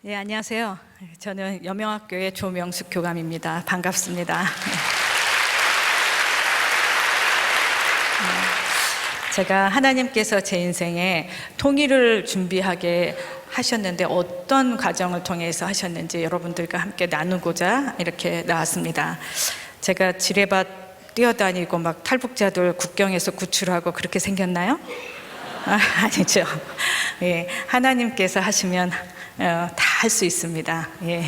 네, 안녕하세요. 저는 여명학교의 조명숙 교감입니다. 반갑습니다. 제가 하나님께서 제 인생에 통일을 준비하게 하셨는데 어떤 과정을 통해서 하셨는지 여러분들과 함께 나누고자 이렇게 나왔습니다. 제가 지뢰밭 뛰어다니고 막 탈북자들 국경에서 구출하고 그렇게 생겼나요? 아니죠. 예, 하나님께서 하시면 다 할 수 있습니다. 예.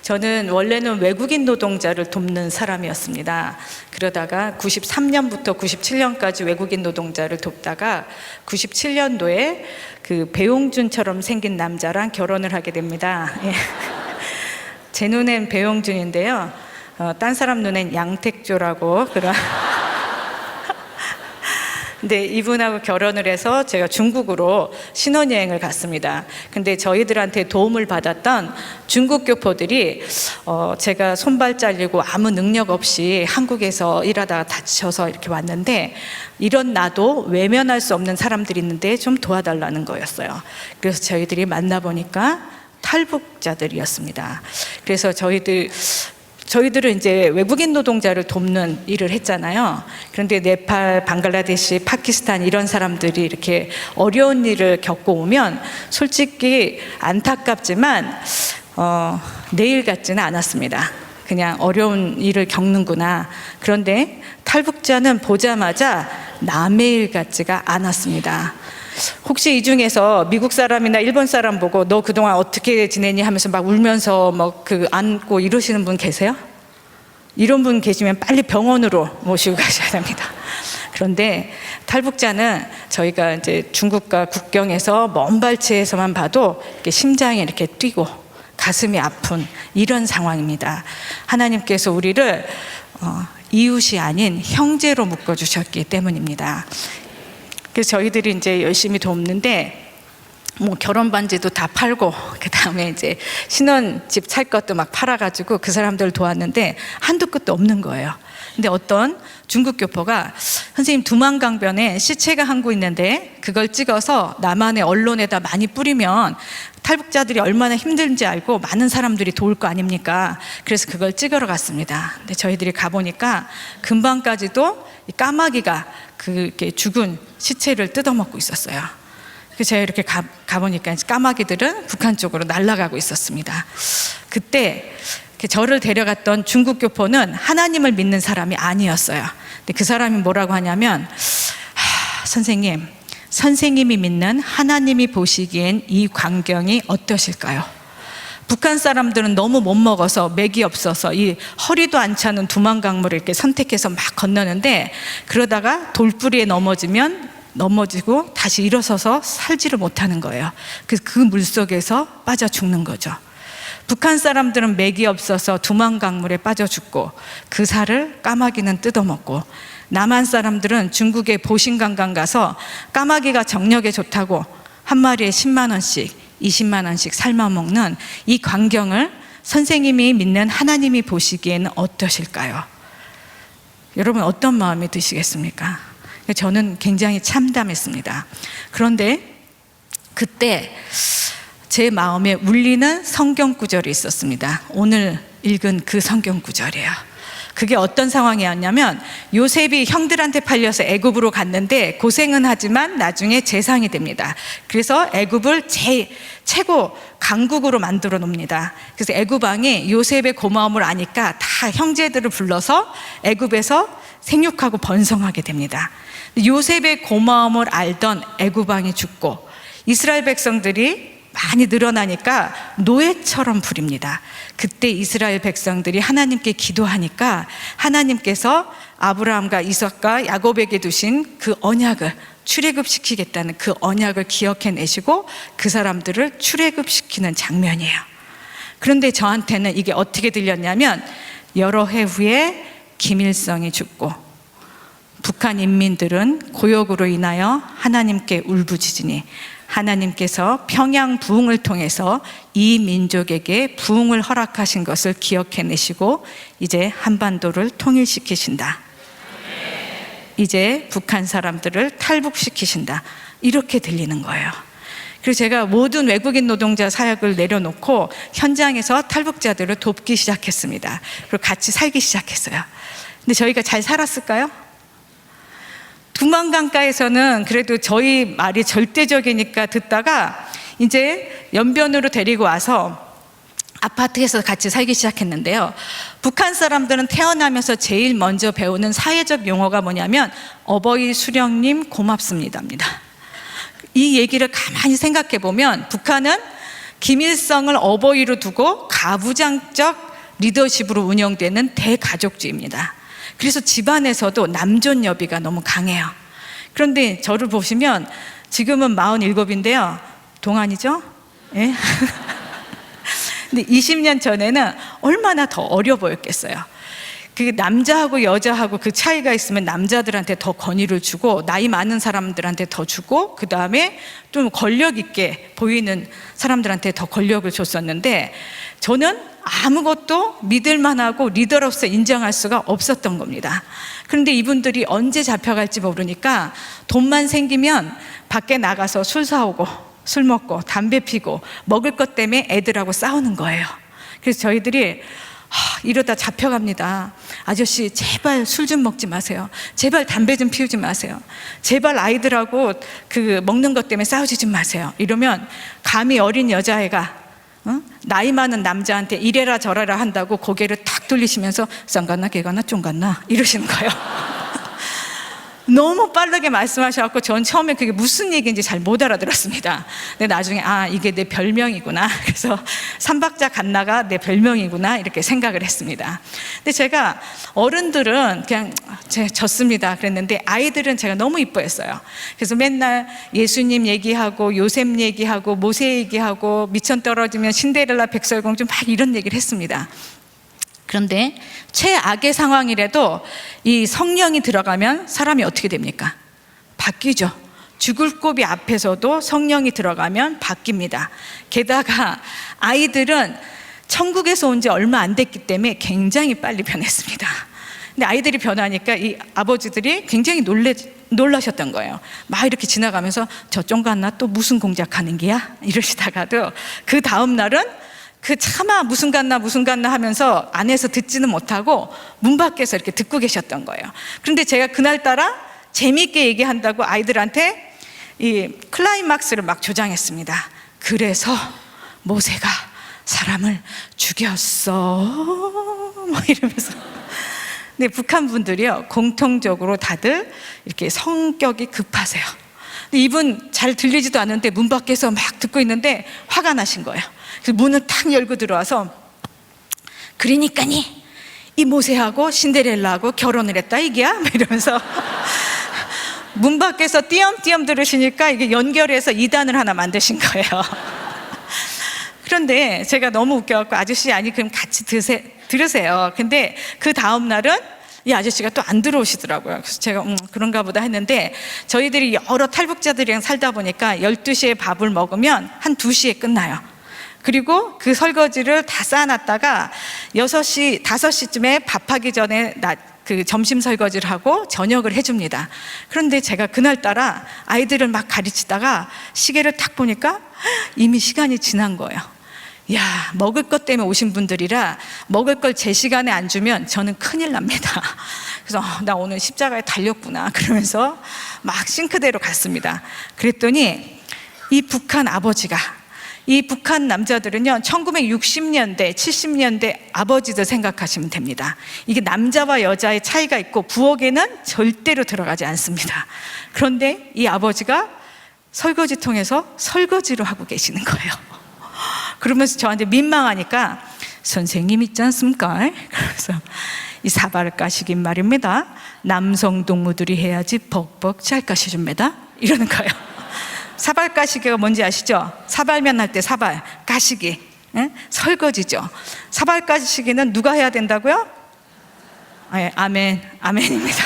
저는 원래는 외국인 노동자를 돕는 사람이었습니다. 그러다가 93년부터 97년까지 외국인 노동자를 돕다가 97년도에 그 배용준처럼 생긴 남자랑 결혼을 하게 됩니다. 예. 제 눈엔 배용준인데요. 딴 사람 눈엔 양택조라고 그런. 근데 이분하고 결혼을 해서 제가 중국으로 신혼여행을 갔습니다. 근데 저희들한테 도움을 받았던 중국 교포들이 제가 손발 잘리고 아무 능력 없이 한국에서 일하다가 다쳐서 이렇게 왔는데 이런 나도 외면할 수 없는 사람들이 있는데 좀 도와달라는 거였어요. 그래서 저희들이 만나보니까 탈북자들이었습니다. 그래서 저희들은 이제 외국인 노동자를 돕는 일을 했잖아요. 그런데 네팔, 방글라데시, 파키스탄 이런 사람들이 이렇게 어려운 일을 겪고 오면 솔직히 안타깝지만 내일 같지는 않았습니다. 그냥 어려운 일을 겪는구나. 그런데 탈북자는 보자마자 남의 일 같지가 않았습니다. 혹시 이 중에서 미국 사람이나 일본 사람 보고 너 그동안 어떻게 지내니 하면서 막 울면서 막 안고 이러시는 분 계세요? 이런 분 계시면 빨리 병원으로 모시고 가셔야 됩니다. 그런데 탈북자는 저희가 이제 중국과 국경에서 먼 발치에서만 봐도 이렇게 심장이 이렇게 뛰고 가슴이 아픈 이런 상황입니다. 하나님께서 우리를 이웃이 아닌 형제로 묶어주셨기 때문입니다. 그래서 저희들이 이제 열심히 돕는데 뭐 결혼 반지도 다 팔고 그 다음에 이제 신혼집 살 것도 막 팔아가지고 그 사람들을 도왔는데 한도 끝도 없는 거예요. 근데 어떤 중국 교포가 선생님 두만강변에 시체가 한 구 있는데 그걸 찍어서 남한의 언론에다 많이 뿌리면 탈북자들이 얼마나 힘든지 알고 많은 사람들이 도울 거 아닙니까? 그래서 그걸 찍으러 갔습니다. 근데 저희들이 가보니까 금방까지도 이 까마귀가 이렇게 죽은 시체를 뜯어먹고 있었어요. 그래서 제가 이렇게 가보니까 까마귀들은 북한 쪽으로 날아가고 있었습니다. 그때 저를 데려갔던 중국 교포는 하나님을 믿는 사람이 아니었어요. 근데 그 사람이 뭐라고 하냐면 선생님, 선생님이 믿는 하나님이 보시기엔 이 광경이 어떠실까요? 북한 사람들은 너무 못 먹어서 맥이 없어서 이 허리도 안 차는 두만강물을 이렇게 선택해서 막 건너는데 그러다가 돌뿌리에 넘어지고 다시 일어서서 살지를 못하는 거예요. 그래서 그 물속에서 빠져 죽는 거죠. 북한 사람들은 맥이 없어서 두만강물에 빠져 죽고 그 살을 까마귀는 뜯어먹고 남한 사람들은 중국의 보신관광 가서 까마귀가 정력에 좋다고 한 마리에 10만 원씩 20만 원씩 삶아먹는 이 광경을 선생님이 믿는 하나님이 보시기에는 어떠실까요? 여러분 어떤 마음이 드시겠습니까? 저는 굉장히 참담했습니다. 그런데 그때 제 마음에 울리는 성경 구절이 있었습니다. 오늘 읽은 그 성경 구절이에요. 그게 어떤 상황이었냐면 요셉이 형들한테 팔려서 애굽으로 갔는데 고생은 하지만 나중에 재상이 됩니다. 그래서 애굽을 최고 강국으로 만들어 놓습니다. 그래서 애굽 왕이 요셉의 고마움을 아니까 다 형제들을 불러서 애굽에서 생육하고 번성하게 됩니다. 요셉의 고마움을 알던 애굽 왕이 죽고 이스라엘 백성들이 많이 늘어나니까 노예처럼 부립니다. 그때 이스라엘 백성들이 하나님께 기도하니까 하나님께서 아브라함과 이삭과 야곱에게 두신 그 언약을 출애굽시키겠다는 그 언약을 기억해내시고 그 사람들을 출애굽시키는 장면이에요. 그런데 저한테는 이게 어떻게 들렸냐면 여러 해 후에 김일성이 죽고 북한 인민들은 고역으로 인하여 하나님께 울부짖으니 하나님께서 평양 부흥을 통해서 이 민족에게 부흥을 허락하신 것을 기억해내시고 이제 한반도를 통일시키신다. 이제 북한 사람들을 탈북시키신다. 이렇게 들리는 거예요. 그래서 제가 모든 외국인 노동자 사역을 내려놓고 현장에서 탈북자들을 돕기 시작했습니다. 그리고 같이 살기 시작했어요. 근데 저희가 잘 살았을까요? 두만강가에서는 그래도 저희 말이 절대적이니까 듣다가 이제 연변으로 데리고 와서 아파트에서 같이 살기 시작했는데요. 북한 사람들은 태어나면서 제일 먼저 배우는 사회적 용어가 뭐냐면 어버이 수령님 고맙습니다입니다. 이 얘기를 가만히 생각해 보면 북한은 김일성을 어버이로 두고 가부장적 리더십으로 운영되는 대가족주의입니다. 그래서 집안에서도 남존여비가 너무 강해요. 그런데 저를 보시면 지금은 47인데요. 동안이죠? 예? 근데 20년 전에는 얼마나 더 어려 보였겠어요. 그 남자하고 여자하고 그 차이가 있으면 남자들한테 더 권위를 주고 나이 많은 사람들한테 더 주고 그 다음에 좀 권력 있게 보이는 사람들한테 더 권력을 줬었는데 저는 아무것도 믿을만하고 리더로서 인정할 수가 없었던 겁니다. 그런데 이분들이 언제 잡혀갈지 모르니까 돈만 생기면 밖에 나가서 술 사오고 술 먹고 담배 피고 먹을 것 때문에 애들하고 싸우는 거예요. 그래서 저희들이 이러다 잡혀갑니다. 아저씨 제발 술 좀 먹지 마세요. 제발 담배 좀 피우지 마세요. 제발 아이들하고 그 먹는 것 때문에 싸우지 좀 마세요. 이러면 감히 어린 여자애가 나이 많은 남자한테 이래라 저래라 한다고 고개를 탁 돌리시면서 쌍갔나 개갔나 쫑갔나 이러시는 거예요. 너무 빠르게 말씀하셔서 전 처음에 그게 무슨 얘기인지 잘 못 알아들었습니다. 근데 나중에 이게 내 별명이구나. 그래서 삼박자 갓나가 내 별명이구나 이렇게 생각을 했습니다. 근데 제가 어른들은 그냥 졌습니다 그랬는데 아이들은 제가 너무 이뻐했어요. 그래서 맨날 예수님 얘기하고 요셉 얘기하고 모세 얘기하고 미천 떨어지면 신데렐라 백설공주 막 이런 얘기를 했습니다. 그런데 최악의 상황이라도 이 성령이 들어가면 사람이 어떻게 됩니까? 바뀌죠. 죽을 고비 앞에서도 성령이 들어가면 바뀝니다. 게다가 아이들은 천국에서 온 지 얼마 안 됐기 때문에 굉장히 빨리 변했습니다. 근데 아이들이 변하니까 이 아버지들이 굉장히 놀라셨던 거예요. 막 이렇게 지나가면서 저쪽 갔나 또 무슨 공작하는 게야? 이러시다가도 그 다음 날은 그 차마 무슨 갔나 하면서 안에서 듣지는 못하고 문 밖에서 이렇게 듣고 계셨던 거예요. 그런데 제가 그날따라 재미있게 얘기한다고 아이들한테 이 클라이막스를 막 조장했습니다. 그래서 모세가 사람을 죽였어 뭐 이러면서. 근데 북한 분들이요 공통적으로 다들 이렇게 성격이 급하세요. 근데 이분 잘 들리지도 않는데 문 밖에서 막 듣고 있는데 화가 나신 거예요. 그래서 문을 탁 열고 들어와서 그러니까니 이 모세하고 신데렐라하고 결혼을 했다 이게야? 이러면서 문 밖에서 띄엄띄엄 들으시니까 이게 연결해서 2단을 하나 만드신 거예요. 그런데 제가 너무 웃겨갖고 아저씨 아니 그럼 같이 들으세요. 근데 그 다음 날은 이 아저씨가 또 안 들어오시더라고요. 그래서 제가 그런가 보다 했는데 저희들이 여러 탈북자들이랑 살다 보니까 12시에 밥을 먹으면 한 2시에 끝나요. 그리고 그 설거지를 다 쌓아놨다가 6시, 5시쯤에 밥하기 전에 그 점심 설거지를 하고 저녁을 해줍니다. 그런데 제가 그날따라 아이들을 막 가르치다가 시계를 딱 보니까 이미 시간이 지난 거예요. 야, 먹을 것 때문에 오신 분들이라 먹을 걸 제 시간에 안 주면 저는 큰일 납니다. 그래서 나 오늘 십자가에 달렸구나 그러면서 막 싱크대로 갔습니다. 그랬더니 이 북한 아버지가 이 북한 남자들은요 1960년대 70년대 아버지들 생각하시면 됩니다. 이게 남자와 여자의 차이가 있고 부엌에는 절대로 들어가지 않습니다. 그런데 이 아버지가 설거지통에서 설거지를 하고 계시는 거예요. 그러면서 저한테 민망하니까 선생님 있지 않습니까? 그래서 이 사발 까시긴 말입니다. 남성 동무들이 해야지 벅벅 잘 까시줍니다. 이러는 거예요. 사발 까시기가 뭔지 아시죠? 사발면 할 때 사발, 까시기, 설거지죠. 사발 까시기는 누가 해야 된다고요? 네, 아멘, 아멘입니다.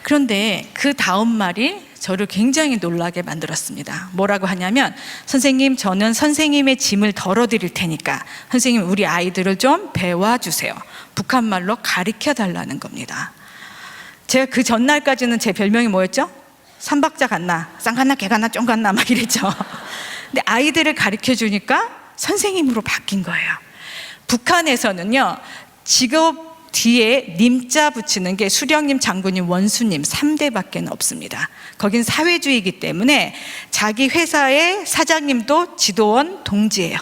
그런데 그 다음 말이 저를 굉장히 놀라게 만들었습니다. 뭐라고 하냐면 선생님 저는 선생님의 짐을 덜어드릴 테니까 선생님 우리 아이들을 좀 배워주세요. 북한말로 가르쳐 달라는 겁니다. 제가 그 전날까지는 제 별명이 뭐였죠? 삼박자 같나, 쌍 같나, 개 같나, 쫑 같나 막 이랬죠. 근데 아이들을 가르쳐 주니까 선생님으로 바뀐 거예요. 북한에서는요, 직업 뒤에 님자 붙이는 게 수령님, 장군님, 원수님 3대밖에 없습니다. 거긴 사회주의이기 때문에 자기 회사의 사장님도 지도원 동지예요.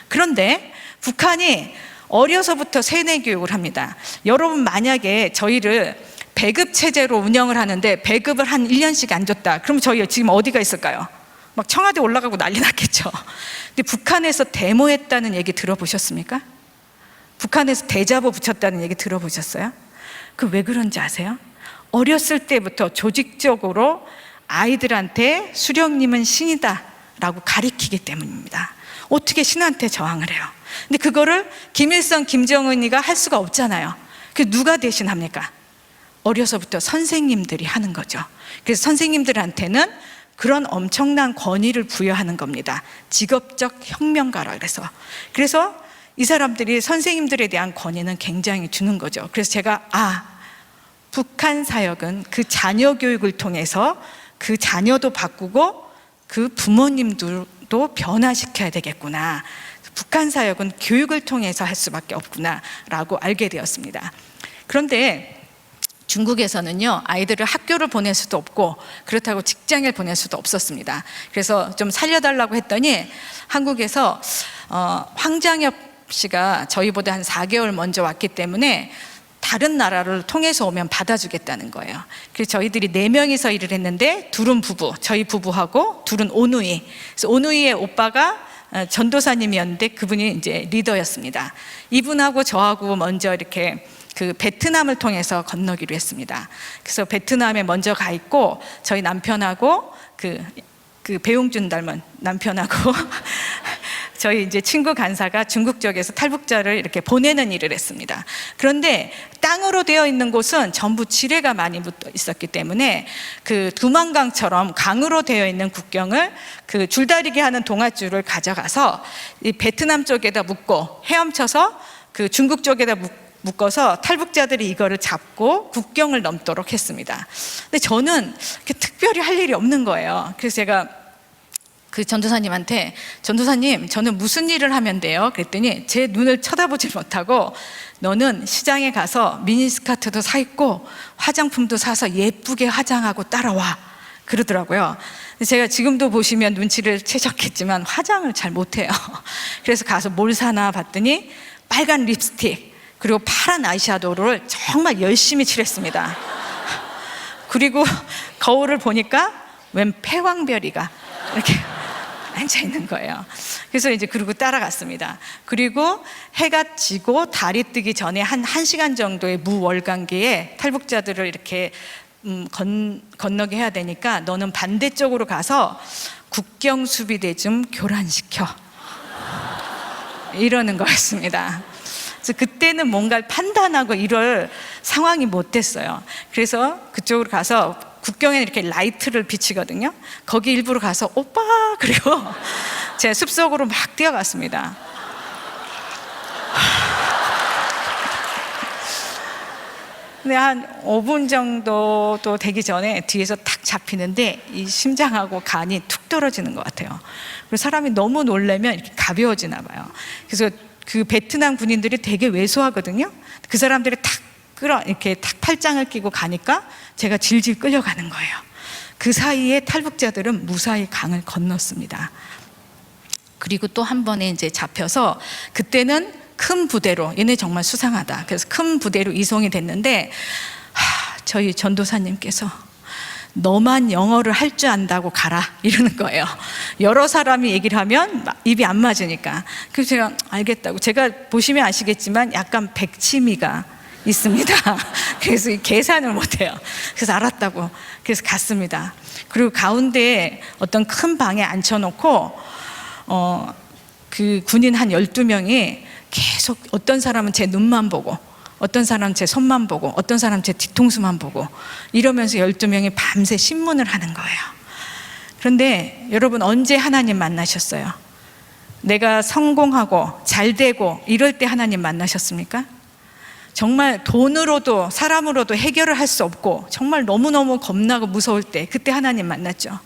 그런데 북한이 어려서부터 세뇌 교육을 합니다. 여러분, 만약에 저희를 배급 체제로 운영을 하는데 배급을 한 1년씩 안 줬다, 그럼 저희 지금 어디가 있을까요? 막 청와대 올라가고 난리 났겠죠. 근데 북한에서 데모했다는 얘기 들어보셨습니까? 북한에서 대자보 붙였다는 얘기 들어보셨어요? 그 왜 그런지 아세요? 어렸을 때부터 조직적으로 아이들한테 수령님은 신이다 라고 가리키기 때문입니다. 어떻게 신한테 저항을 해요? 근데 그거를 김일성, 김정은이가 할 수가 없잖아요. 그 누가 대신합니까? 어려서부터 선생님들이 하는 거죠. 그래서 선생님들한테는 그런 엄청난 권위를 부여하는 겁니다. 직업적 혁명가라 그래서 이 사람들이 선생님들에 대한 권위는 굉장히 주는 거죠. 그래서 제가 북한 사역은 그 자녀 교육을 통해서 그 자녀도 바꾸고 그 부모님들도 변화시켜야 되겠구나. 북한 사역은 교육을 통해서 할 수밖에 없구나 라고 알게 되었습니다. 그런데 중국에서는요, 아이들을 학교를 보낼 수도 없고 그렇다고 직장을 보낼 수도 없었습니다. 그래서 좀 살려달라고 했더니 한국에서 황장엽 씨가 저희보다 한 4개월 먼저 왔기 때문에 다른 나라를 통해서 오면 받아주겠다는 거예요. 그래서 저희들이 4명이서 일을 했는데 둘은 부부, 저희 부부하고 둘은 오누이. 그래서 오누이의 오빠가 전도사님이었는데 그분이 이제 리더였습니다. 이분하고 저하고 먼저 이렇게 그 베트남을 통해서 건너기로 했습니다. 그래서 베트남에 먼저 가 있고 저희 남편하고 그 배용준 닮은 남편하고 저희 이제 친구 간사가 중국 쪽에서 탈북자를 이렇게 보내는 일을 했습니다. 그런데 땅으로 되어 있는 곳은 전부 지뢰가 많이 묻어 있었기 때문에 그 두만강처럼 강으로 되어 있는 국경을 그 줄다리기 하는 동아줄을 가져가서 이 베트남 쪽에다 묶고 헤엄쳐서 그 중국 쪽에다 묶어서 탈북자들이 이거를 잡고 국경을 넘도록 했습니다. 근데 저는 특별히 할 일이 없는 거예요. 그래서 제가 그 전도사님한테, 전도사님, 저는 무슨 일을 하면 돼요? 그랬더니 제 눈을 쳐다보지 못하고 너는 시장에 가서 미니스커트도 사 입고 화장품도 사서 예쁘게 화장하고 따라와 그러더라고요. 제가 지금도 보시면 눈치를 채셨겠지만 화장을 잘 못해요. 그래서 가서 뭘 사나 봤더니 빨간 립스틱 그리고 파란 아이섀도우를 정말 열심히 칠했습니다. 그리고 거울을 보니까 웬 패왕별이가 이렇게 앉아 있는 거예요. 그래서 이제 그러고 따라갔습니다. 그리고 해가 지고 달이 뜨기 전에 한 1시간 정도의 무월광기에 탈북자들을 이렇게 건너게 해야 되니까 너는 반대쪽으로 가서 국경 수비대 좀 교란시켜 이러는 거였습니다. 그래서 그때는 뭔가를 판단하고 이럴 상황이 못 됐어요. 그래서 그쪽으로 가서 국경에 이렇게 라이트를 비치거든요. 거기 일부러 가서 오빠 그리고 제 숲속으로 막 뛰어갔습니다. 근데 한 5분 정도도 되기 전에 뒤에서 탁 잡히는데 이 심장하고 간이 툭 떨어지는 것 같아요. 그리고 사람이 너무 놀라면 이렇게 가벼워지나 봐요. 그래서 그 베트남 군인들이 되게 왜소하거든요. 그 사람들이 이렇게 탁 팔짱을 끼고 가니까 제가 질질 끌려가는 거예요. 그 사이에 탈북자들은 무사히 강을 건넜습니다. 그리고 또 한 번에 이제 잡혀서 그때는 큰 부대로, 얘네 정말 수상하다. 그래서 큰 부대로 이송이 됐는데 저희 전도사님께서 너만 영어를 할 줄 안다고 가라 이러는 거예요. 여러 사람이 얘기를 하면 입이 안 맞으니까. 그래서 제가 알겠다고. 제가 보시면 아시겠지만 약간 백치미가 있습니다. 그래서 계산을 못해요. 그래서 알았다고. 그래서 갔습니다. 그리고 가운데에 어떤 큰 방에 앉혀놓고 그 군인 한 12명이 계속 어떤 사람은 제 눈만 보고 어떤 사람은 제 손만 보고 어떤 사람은 제 뒤통수만 보고 이러면서 12명이 밤새 신문을 하는 거예요. 그런데 여러분, 언제 하나님 만나셨어요? 내가 성공하고 잘 되고 이럴 때 하나님 만나셨습니까? 정말 돈으로도 사람으로도 해결을 할 수 없고 정말 너무너무 겁나고 무서울 때, 그때 하나님 만났죠.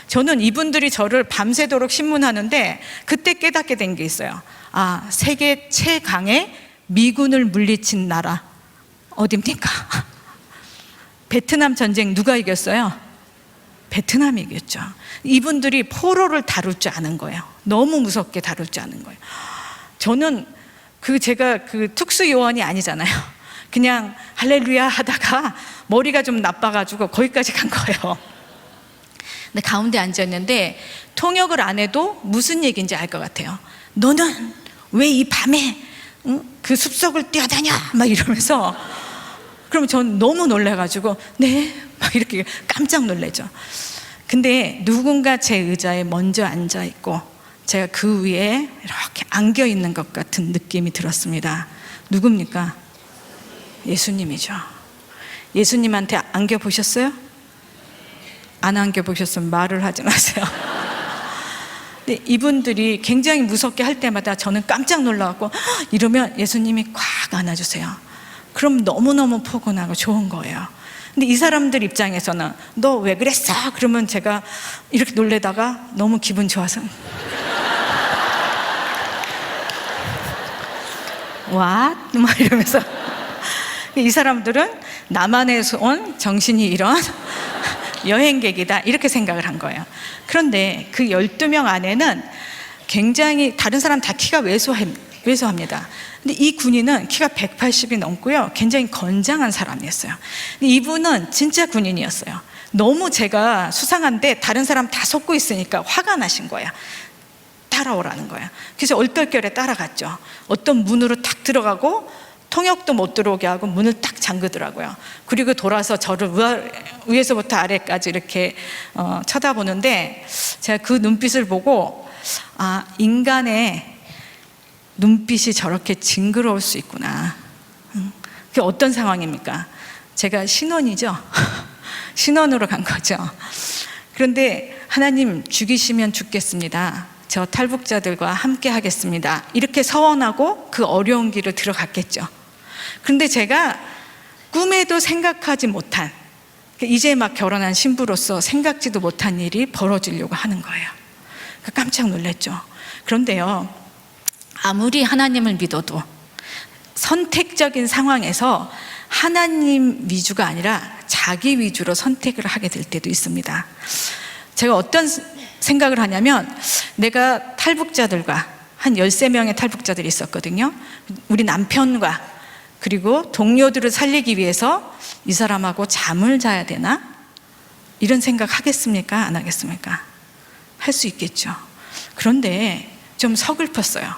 저는 이분들이 저를 밤새도록 신문하는데 그때 깨닫게 된 게 있어요. 아, 세계 최강의 미군을 물리친 나라 어딥니까? 베트남 전쟁 누가 이겼어요? 베트남이 이겼죠. 이분들이 포로를 다룰 줄 아는 거예요. 너무 무섭게 다룰 줄 아는 거예요. 저는 제가 특수요원이 아니잖아요. 그냥 할렐루야 하다가 머리가 좀 나빠가지고 거기까지 간 거예요. 근데 가운데 앉았는데 통역을 안 해도 무슨 얘기인지 알 것 같아요. 너는 왜 이 밤에 그 숲속을 뛰어다녀? 막 이러면서, 그럼 전 너무 놀라가지고 네? 막 이렇게 깜짝 놀래죠. 근데 누군가 제 의자에 먼저 앉아 있고 제가 그 위에 이렇게 안겨 있는 것 같은 느낌이 들었습니다. 누굽니까? 예수님이죠. 예수님한테 안겨 보셨어요? 안 안겨 보셨으면 말을 하지 마세요. 근데 이분들이 굉장히 무섭게 할 때마다 저는 깜짝 놀라갖고 이러면 예수님이 꽉 안아주세요. 그럼 너무너무 포근하고 좋은 거예요. 근데 이 사람들 입장에서는 너 왜 그랬어? 그러면 제가 이렇게 놀래다가 너무 기분 좋아서 와? 막 이러면서 이 사람들은 남한에서 온 정신이 이런 여행객이다 이렇게 생각을 한 거예요. 그런데 그 12명 안에는 굉장히 다른 사람 다 키가 왜소합니다. 근데 이 군인은 키가 180이 넘고요, 굉장히 건장한 사람이었어요. 근데 이분은 진짜 군인이었어요. 너무 제가 수상한데 다른 사람 다 속고 있으니까 화가 나신 거예요. 따라오라는 거예요. 그래서 얼떨결에 따라갔죠. 어떤 문으로 탁 들어가고 통역도 못 들어오게 하고 문을 딱 잠그더라고요. 그리고 돌아서 저를 위에서부터 아래까지 이렇게 쳐다보는데 제가 그 눈빛을 보고 아, 인간의 눈빛이 저렇게 징그러울 수 있구나. 그게 어떤 상황입니까? 제가 신원이죠. 신원으로 간 거죠. 그런데 하나님 죽이시면 죽겠습니다. 저 탈북자들과 함께 하겠습니다. 이렇게 서원하고 그 어려운 길을 들어갔겠죠. 그런데 제가 꿈에도 생각하지 못한, 이제 막 결혼한 신부로서 생각지도 못한 일이 벌어지려고 하는 거예요. 깜짝 놀랐죠. 그런데요, 아무리 하나님을 믿어도 선택적인 상황에서 하나님 위주가 아니라 자기 위주로 선택을 하게 될 때도 있습니다. 제가 어떤 생각을 하냐면, 내가 탈북자들과 한 13명의 탈북자들이 있었거든요. 우리 남편과 그리고 동료들을 살리기 위해서 이 사람하고 잠을 자야 되나? 이런 생각 하겠습니까? 안 하겠습니까? 할 수 있겠죠. 그런데 좀 서글펐어요.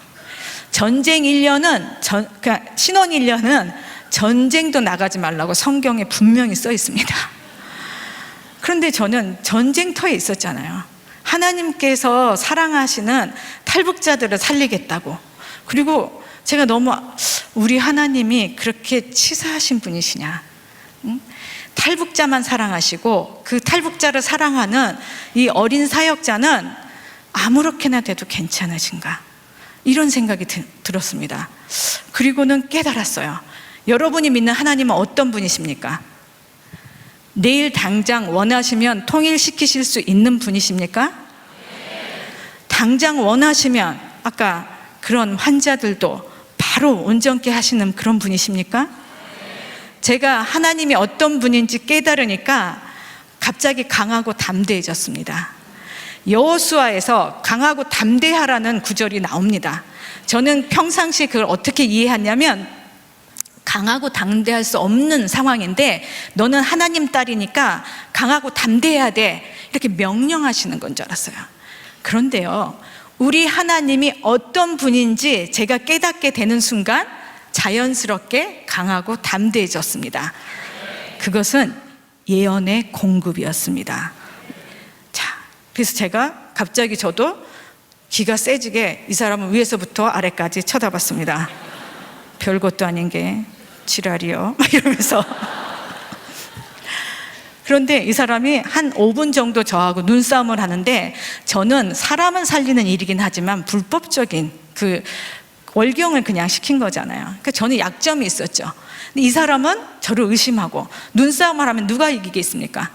전쟁 1년은 그러니까 신혼 1년은 전쟁도 나가지 말라고 성경에 분명히 써 있습니다. 그런데 저는 전쟁터에 있었잖아요. 하나님께서 사랑하시는 탈북자들을 살리겠다고. 그리고 제가 너무 우리 하나님이 그렇게 치사하신 분이시냐, 탈북자만 사랑하시고 그 탈북자를 사랑하는 이 어린 사역자는 아무렇게나 돼도 괜찮으신가, 이런 생각이 들었습니다. 그리고는 깨달았어요. 여러분이 믿는 하나님은 어떤 분이십니까? 내일 당장 원하시면 통일시키실 수 있는 분이십니까? 당장 원하시면 아까 그런 환자들도 바로 온전케 하시는 그런 분이십니까? 제가 하나님이 어떤 분인지 깨달으니까 갑자기 강하고 담대해졌습니다. 여호수아에서 강하고 담대하라는 구절이 나옵니다. 저는 평상시 그걸 어떻게 이해하냐면, 강하고 담대할 수 없는 상황인데 너는 하나님 딸이니까 강하고 담대해야 돼, 이렇게 명령하시는 건 줄 알았어요. 그런데요, 우리 하나님이 어떤 분인지 제가 깨닫게 되는 순간 자연스럽게 강하고 담대해졌습니다. 그것은 예언의 공급이었습니다. 자, 그래서 제가 갑자기 저도 기가 세지게 이 사람을 위에서부터 아래까지 쳐다봤습니다. 별것도 아닌 게 지랄이요 막 이러면서. 그런데 이 사람이 한 5분 정도 저하고 눈싸움을 하는데, 저는 사람은 살리는 일이긴 하지만 불법적인 그 월경을 그냥 시킨 거잖아요. 그러니까 저는 약점이 있었죠. 근데 이 사람은 저를 의심하고 눈싸움을 하면 누가 이기겠습니까?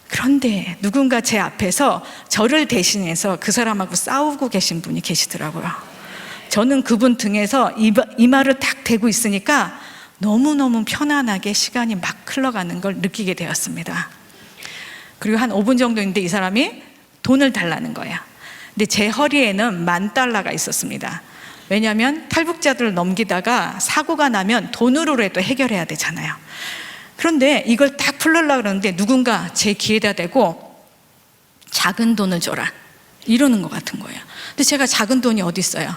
그런데 누군가 제 앞에서 저를 대신해서 그 사람하고 싸우고 계신 분이 계시더라고요. 저는 그분 등에서 이마를 딱 대고 있으니까 너무너무 편안하게 시간이 막 흘러가는 걸 느끼게 되었습니다. 그리고 한 5분 정도 있는데 이 사람이 돈을 달라는 거예요. 근데 제 허리에는 $10,000가 있었습니다. 왜냐하면 탈북자들을 넘기다가 사고가 나면 돈으로라도 해결해야 되잖아요. 그런데 이걸 딱 풀려고 그러는데 누군가 제 귀에다 대고 작은 돈을 줘라 이러는 것 같은 거예요. 근데 제가 작은 돈이 어디 있어요?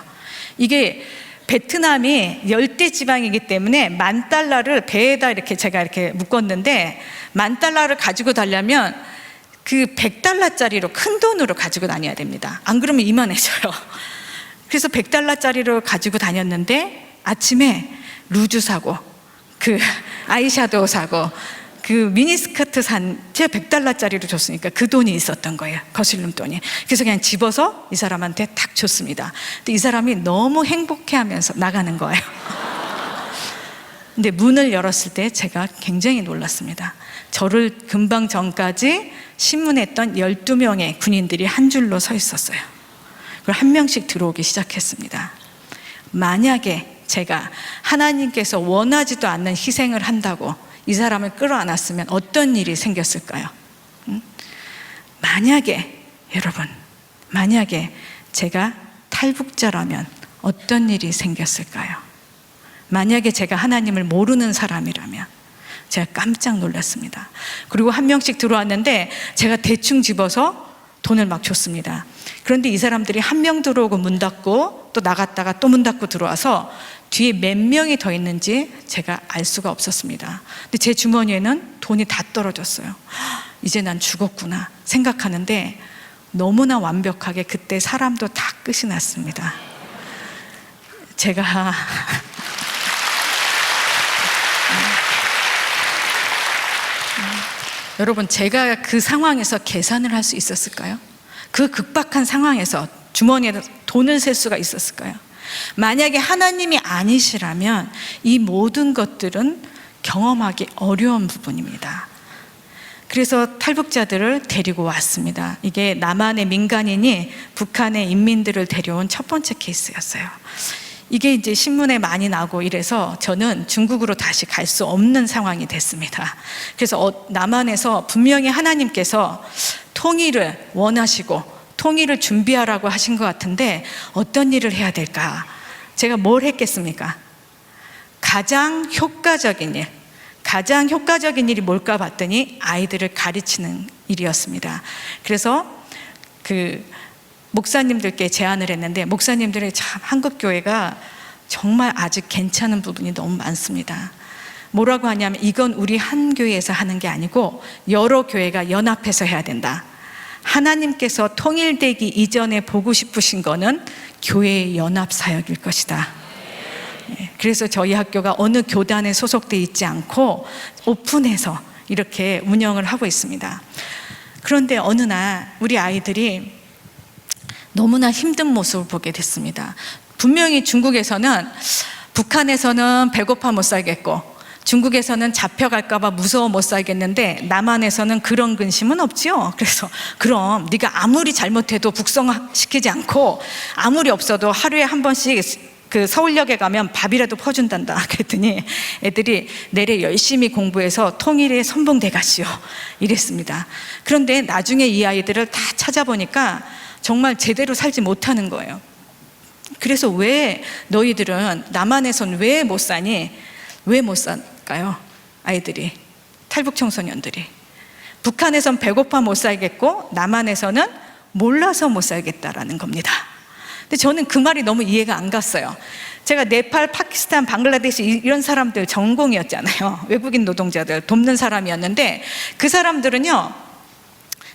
이게 베트남이 열대 지방이기 때문에 $10,000를 배에다 이렇게 제가 이렇게 묶었는데 $10,000를 가지고 다니려면 그 $100짜리로 큰 돈으로 가지고 다녀야 됩니다. 안 그러면 이만해져요. 그래서 $100짜리로 가지고 다녔는데 아침에 루즈 사고 그 아이샤도우 사고 그 미니스커트 제가 $100짜리로 줬으니까 그 돈이 있었던 거예요. 거슬림 돈이. 그래서 그냥 집어서 이 사람한테 딱 줬습니다. 근데 이 사람이 너무 행복해하면서 나가는 거예요. 근데 문을 열었을 때 제가 굉장히 놀랐습니다. 저를 금방 전까지 신문했던 12명의 군인들이 한 줄로 서 있었어요. 그리고 한 명씩 들어오기 시작했습니다. 만약에 제가 하나님께서 원하지도 않는 희생을 한다고 이 사람을 끌어안았으면 어떤 일이 생겼을까요? 만약에 여러분, 만약에 제가 탈북자라면 어떤 일이 생겼을까요? 만약에 제가 하나님을 모르는 사람이라면 제가 깜짝 놀랐습니다. 그리고 한 명씩 들어왔는데 제가 대충 집어서 돈을 막 줬습니다. 그런데 이 사람들이 한 명 들어오고 문 닫고 또 나갔다가 또 문 닫고 들어와서 뒤에 몇 명이 더 있는지 제가 알 수가 없었습니다. 근데 제 주머니에는 돈이 다 떨어졌어요. 이제 난 죽었구나 생각하는데 너무나 완벽하게 그때 사람도 다 끝이 났습니다. 제가 여러분, 제가 그 상황에서 계산을 할 수 있었을까요? 그 극박한 상황에서 주머니에 돈을 셀 수가 있었을까요? 만약에 하나님이 아니시라면 이 모든 것들은 경험하기 어려운 부분입니다. 그래서 탈북자들을 데리고 왔습니다. 이게 남한의 민간인이 북한의 인민들을 데려온 첫 번째 케이스였어요. 이게 이제 신문에 많이 나고 이래서 저는 중국으로 다시 갈 수 없는 상황이 됐습니다. 그래서 남한에서 분명히 하나님께서 통일을 원하시고 통일을 준비하라고 하신 것 같은데 어떤 일을 해야 될까? 제가 뭘 했겠습니까? 가장 효과적인 일이 뭘까 봤더니 아이들을 가르치는 일이었습니다. 그래서 그 목사님들께 제안을 했는데 목사님들이 참 한국 교회가 정말 아직 괜찮은 부분이 너무 많습니다. 뭐라고 하냐면 이건 우리 한 교회에서 하는 게 아니고 여러 교회가 연합해서 해야 된다. 하나님께서 통일되기 이전에 보고 싶으신 거는 교회의 연합 사역일 것이다. 그래서 저희 학교가 어느 교단에 소속되어 있지 않고 오픈해서 이렇게 운영을 하고 있습니다. 그런데 어느 날 우리 아이들이 너무나 힘든 모습을 보게 됐습니다. 분명히 중국에서는 북한에서는 배고파 못 살겠고 중국에서는 잡혀갈까 봐 무서워 못 살겠는데 남한에서는 그런 근심은 없지요. 그래서 그럼 네가 아무리 잘못해도 북송시키지 않고 아무리 없어도 하루에 한 번씩 그 서울역에 가면 밥이라도 퍼준단다. 그랬더니 애들이 내래 열심히 공부해서 통일에 선봉돼 가시오 이랬습니다. 그런데 나중에 이 아이들을 다 찾아보니까 정말 제대로 살지 못하는 거예요. 그래서 왜 너희들은 남한에선 왜 못 사니? 왜 못 살까요? 아이들이, 탈북 청소년들이. 북한에선 배고파 못 살겠고 남한에서는 몰라서 못 살겠다라는 겁니다. 근데 저는 그 말이 너무 이해가 안 갔어요. 제가 네팔, 파키스탄, 방글라데시 이런 사람들 전공이었잖아요. 외국인 노동자들 돕는 사람이었는데 그 사람들은요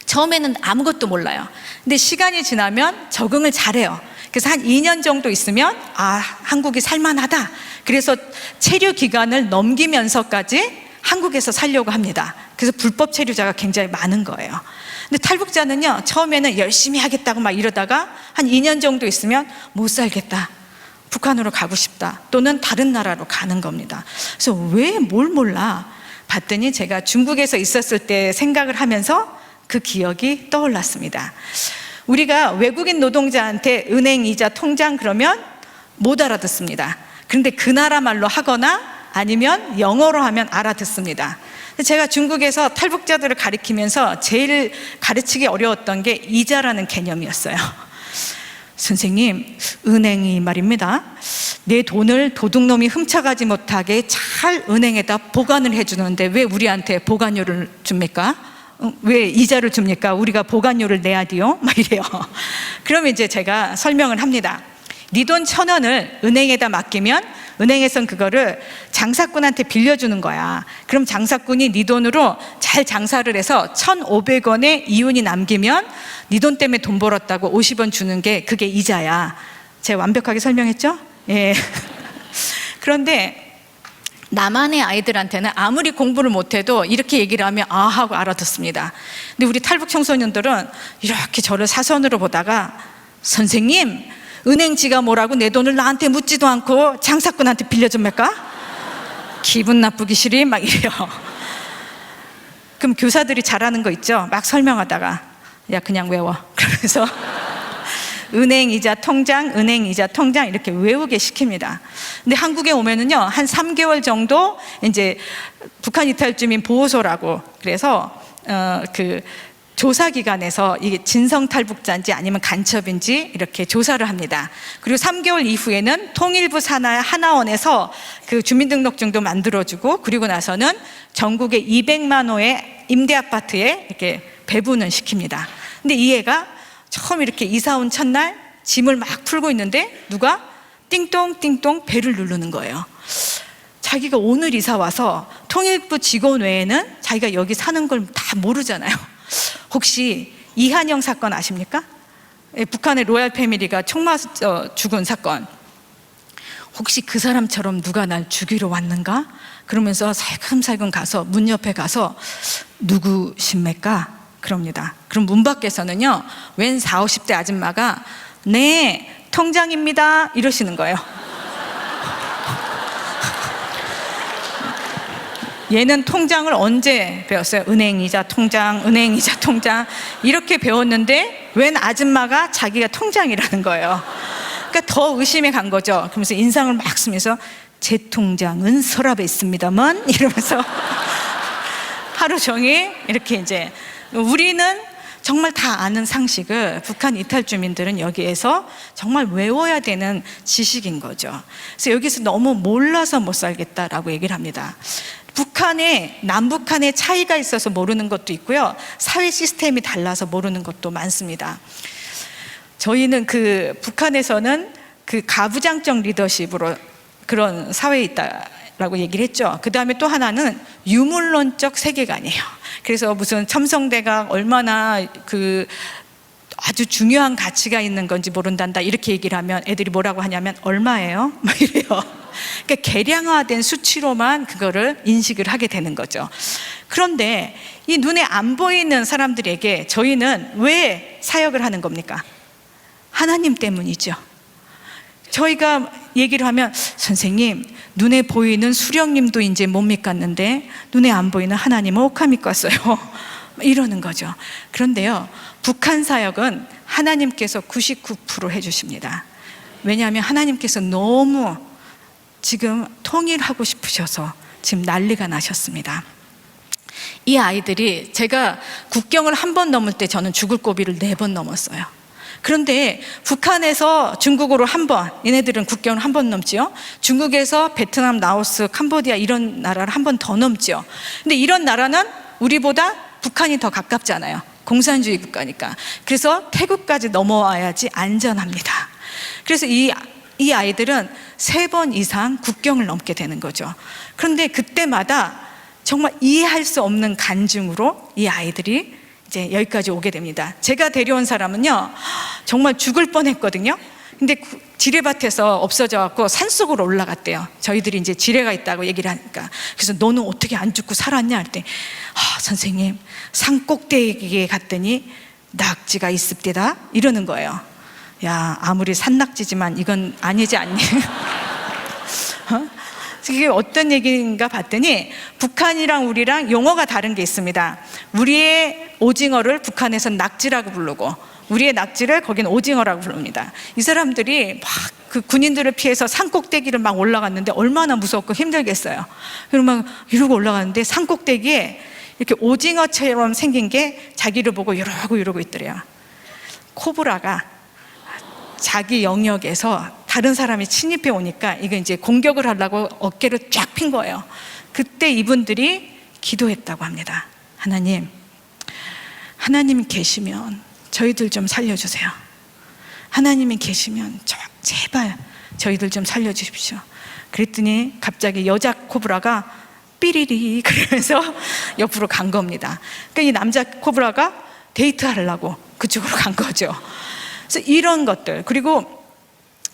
처음에는 아무것도 몰라요. 근데 시간이 지나면 적응을 잘해요. 그래서 한 2년 정도 있으면 한국이 살만하다. 그래서 체류 기간을 넘기면서까지 한국에서 살려고 합니다. 그래서 불법 체류자가 굉장히 많은 거예요. 근데 탈북자는요 처음에는 열심히 하겠다고 막 이러다가 한 2년 정도 있으면 못 살겠다. 북한으로 가고 싶다, 또는 다른 나라로 가는 겁니다. 그래서 왜 뭘 몰라 봤더니 제가 중국에서 있었을 때 생각을 하면서 그 기억이 떠올랐습니다. 우리가 외국인 노동자한테 은행 이자 통장 그러면 못 알아듣습니다. 그런데 그 나라 말로 하거나 아니면 영어로 하면 알아듣습니다. 제가 중국에서 탈북자들을 가르치면서 제일 가르치기 어려웠던 게 이자라는 개념이었어요. 선생님, 은행이 말입니다, 내 돈을 도둑놈이 훔쳐가지 못하게 잘 은행에다 보관을 해주는데 왜 우리한테 보관료를 줍니까? 왜 이자를 줍니까? 우리가 보관료를 내야 돼요? 막 이래요. 그러면 이제 제가 설명을 합니다. 네 돈 1,000원을 은행에다 맡기면 은행에선 그거를 장사꾼한테 빌려주는 거야. 그럼 장사꾼이 네 돈으로 잘 장사를 해서 1,500원의 이윤이 남기면 네 돈 때문에 돈 벌었다고 50원 주는 게 그게 이자야. 제가 완벽하게 설명했죠? 예. 그런데 나만의 아이들한테는 아무리 공부를 못해도 이렇게 얘기를 하면 아 하고 알아듣습니다. 근데 우리 탈북 청소년들은 이렇게 저를 사선으로 보다가 선생님, 은행지가 뭐라고 내 돈을 나한테 묻지도 않고 장사꾼한테 빌려줍니까? 기분 나쁘기 싫이? 막 이래요. 그럼 교사들이 잘하는 거 있죠? 막 설명하다가 야 그냥 외워 그러면서 은행이자 통장, 은행이자 통장 이렇게 외우게 시킵니다. 근데 한국에 오면은요, 한 3개월 정도 이제 북한 이탈주민 보호소라고, 그래서 그 조사기관에서 이게 진성탈북자인지 아니면 간첩인지 이렇게 조사를 합니다. 그리고 3개월 이후에는 통일부 산하 하나원에서 그 주민등록증도 만들어주고, 그리고 나서는 전국의 200만 호의 임대아파트에 이렇게 배분을 시킵니다. 근데 이 애가 처음 이렇게 이사 온 첫날 짐을 막 풀고 있는데 누가 띵동 띵동 벨을 누르는 거예요. 자기가 오늘 이사 와서 통일부 직원 외에는 자기가 여기 사는 걸 다 모르잖아요. 혹시 이한영 사건 아십니까? 북한의 로얄 패밀리가 총 맞아 죽은 사건. 혹시 그 사람처럼 누가 날 죽이러 왔는가? 그러면서 살금살금 가서 문 옆에 가서 누구십니까? 그럽니다. 그럼 문 밖에서는요, 웬 40, 50대 아줌마가 네, 통장입니다 이러시는 거예요. 얘는 통장을 언제 배웠어요? 은행이자 통장, 은행이자 통장 이렇게 배웠는데 웬 아줌마가 자기가 통장이라는 거예요. 그러니까 더 의심에 간 거죠. 그러면서 인상을 막 쓰면서 제 통장은 서랍에 있습니다만 이러면서 하루 종일 이렇게 이제, 우리는 정말 다 아는 상식을 북한 이탈 주민들은 여기에서 정말 외워야 되는 지식인 거죠. 그래서 여기서 너무 몰라서 못 살겠다라고 얘기를 합니다. 북한에 남북한의 차이가 있어서 모르는 것도 있고요, 사회 시스템이 달라서 모르는 것도 많습니다. 저희는 그 북한에서는 그 가부장적 리더십으로 그런 사회에 있다라고 얘기를 했죠. 그 다음에 또 하나는 유물론적 세계관이에요. 그래서 무슨 첨성대가 얼마나 그 아주 중요한 가치가 있는 건지 모른단다 이렇게 얘기를 하면 애들이 뭐라고 하냐면 얼마예요? 막 이래요. 그러니까 계량화된 수치로만 그거를 인식을 하게 되는 거죠. 그런데 이 눈에 안 보이는 사람들에게 저희는 왜 사역을 하는 겁니까? 하나님 때문이죠. 저희가 얘기를 하면 선생님, 눈에 보이는 수령님도 이제 못 믿겠는데 눈에 안 보이는 하나님은 어찌 믿겠어요? 이러는 거죠. 그런데요, 북한 사역은 하나님께서 99% 해주십니다. 왜냐하면 하나님께서 너무 지금 통일하고 싶으셔서 지금 난리가 나셨습니다. 이 아이들이, 제가 국경을 한 번 넘을 때 저는 죽을 고비를 4번 넘었어요. 그런데 북한에서 중국으로 한 번, 얘네들은 국경을 한 번 넘지요. 중국에서 베트남, 라오스, 캄보디아 이런 나라를 한 번 더 넘지요. 근데 이런 나라는 우리보다 북한이 더 가깝잖아요. 공산주의 국가니까. 그래서 태국까지 넘어와야지 안전합니다. 그래서 이 아이들은 3번 이상 국경을 넘게 되는 거죠. 그런데 그때마다 정말 이해할 수 없는 간증으로 이 아이들이 이제 여기까지 오게 됩니다. 제가 데려온 사람은요, 정말 죽을 뻔했거든요. 근데 지뢰밭에서 없어져 갖고 산속으로 올라갔대요. 저희들이 이제 지뢰가 있다고 얘기를 하니까. 그래서 너는 어떻게 안 죽고 살았냐 할 때, 선생님, 산 꼭대기에 갔더니 낙지가 있습니다 이러는 거예요. 야, 아무리 산낙지지만 이건 아니지 않니? 어? 이게 어떤 얘기인가 봤더니 북한이랑 우리랑 용어가 다른 게 있습니다. 우리의 오징어를 북한에서는 낙지라고 부르고 우리의 낙지를 거기는 오징어라고 부릅니다. 이 사람들이 막 그 군인들을 피해서 산꼭대기를 막 올라갔는데 얼마나 무섭고 힘들겠어요. 그리고 막 이러고 올라갔는데 산꼭대기에 이렇게 오징어처럼 생긴 게 자기를 보고 이러고 있더래요. 코브라가 자기 영역에서 다른 사람이 침입해 오니까 이거 이제 공격을 하려고 어깨를 쫙 핀 거예요. 그때 이분들이 기도했다고 합니다. 하나님 계시면 저희들 좀 살려주세요. 하나님이 계시면 제발 저희들 좀 살려주십시오. 그랬더니 갑자기 여자 코브라가 삐리리 그러면서 옆으로 간 겁니다. 그러니까 이 남자 코브라가 데이트하려고 그쪽으로 간 거죠. 그래서 이런 것들, 그리고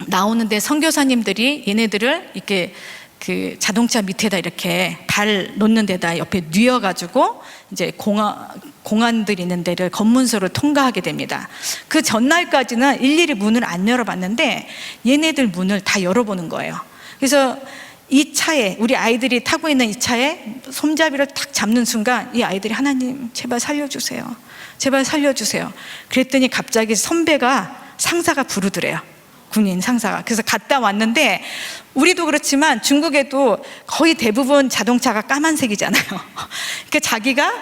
나오는데 선교사님들이 얘네들을 이렇게 그 자동차 밑에다 이렇게 발 놓는 데다 옆에 뉘어가지고 이제 공안들 있는 데를 검문소를 통과하게 됩니다. 그 전날까지는 일일이 문을 안 열어봤는데 얘네들 문을 다 열어보는 거예요. 그래서 이 차에, 우리 아이들이 타고 있는 이 차에 손잡이를 탁 잡는 순간 이 아이들이 하나님 제발 살려주세요. 제발 살려주세요. 그랬더니 갑자기 선배가, 상사가 부르더래요. 군인 상사가. 그래서 갔다 왔는데 우리도 그렇지만 중국에도 거의 대부분 자동차가 까만색이잖아요. 그러니까 자기가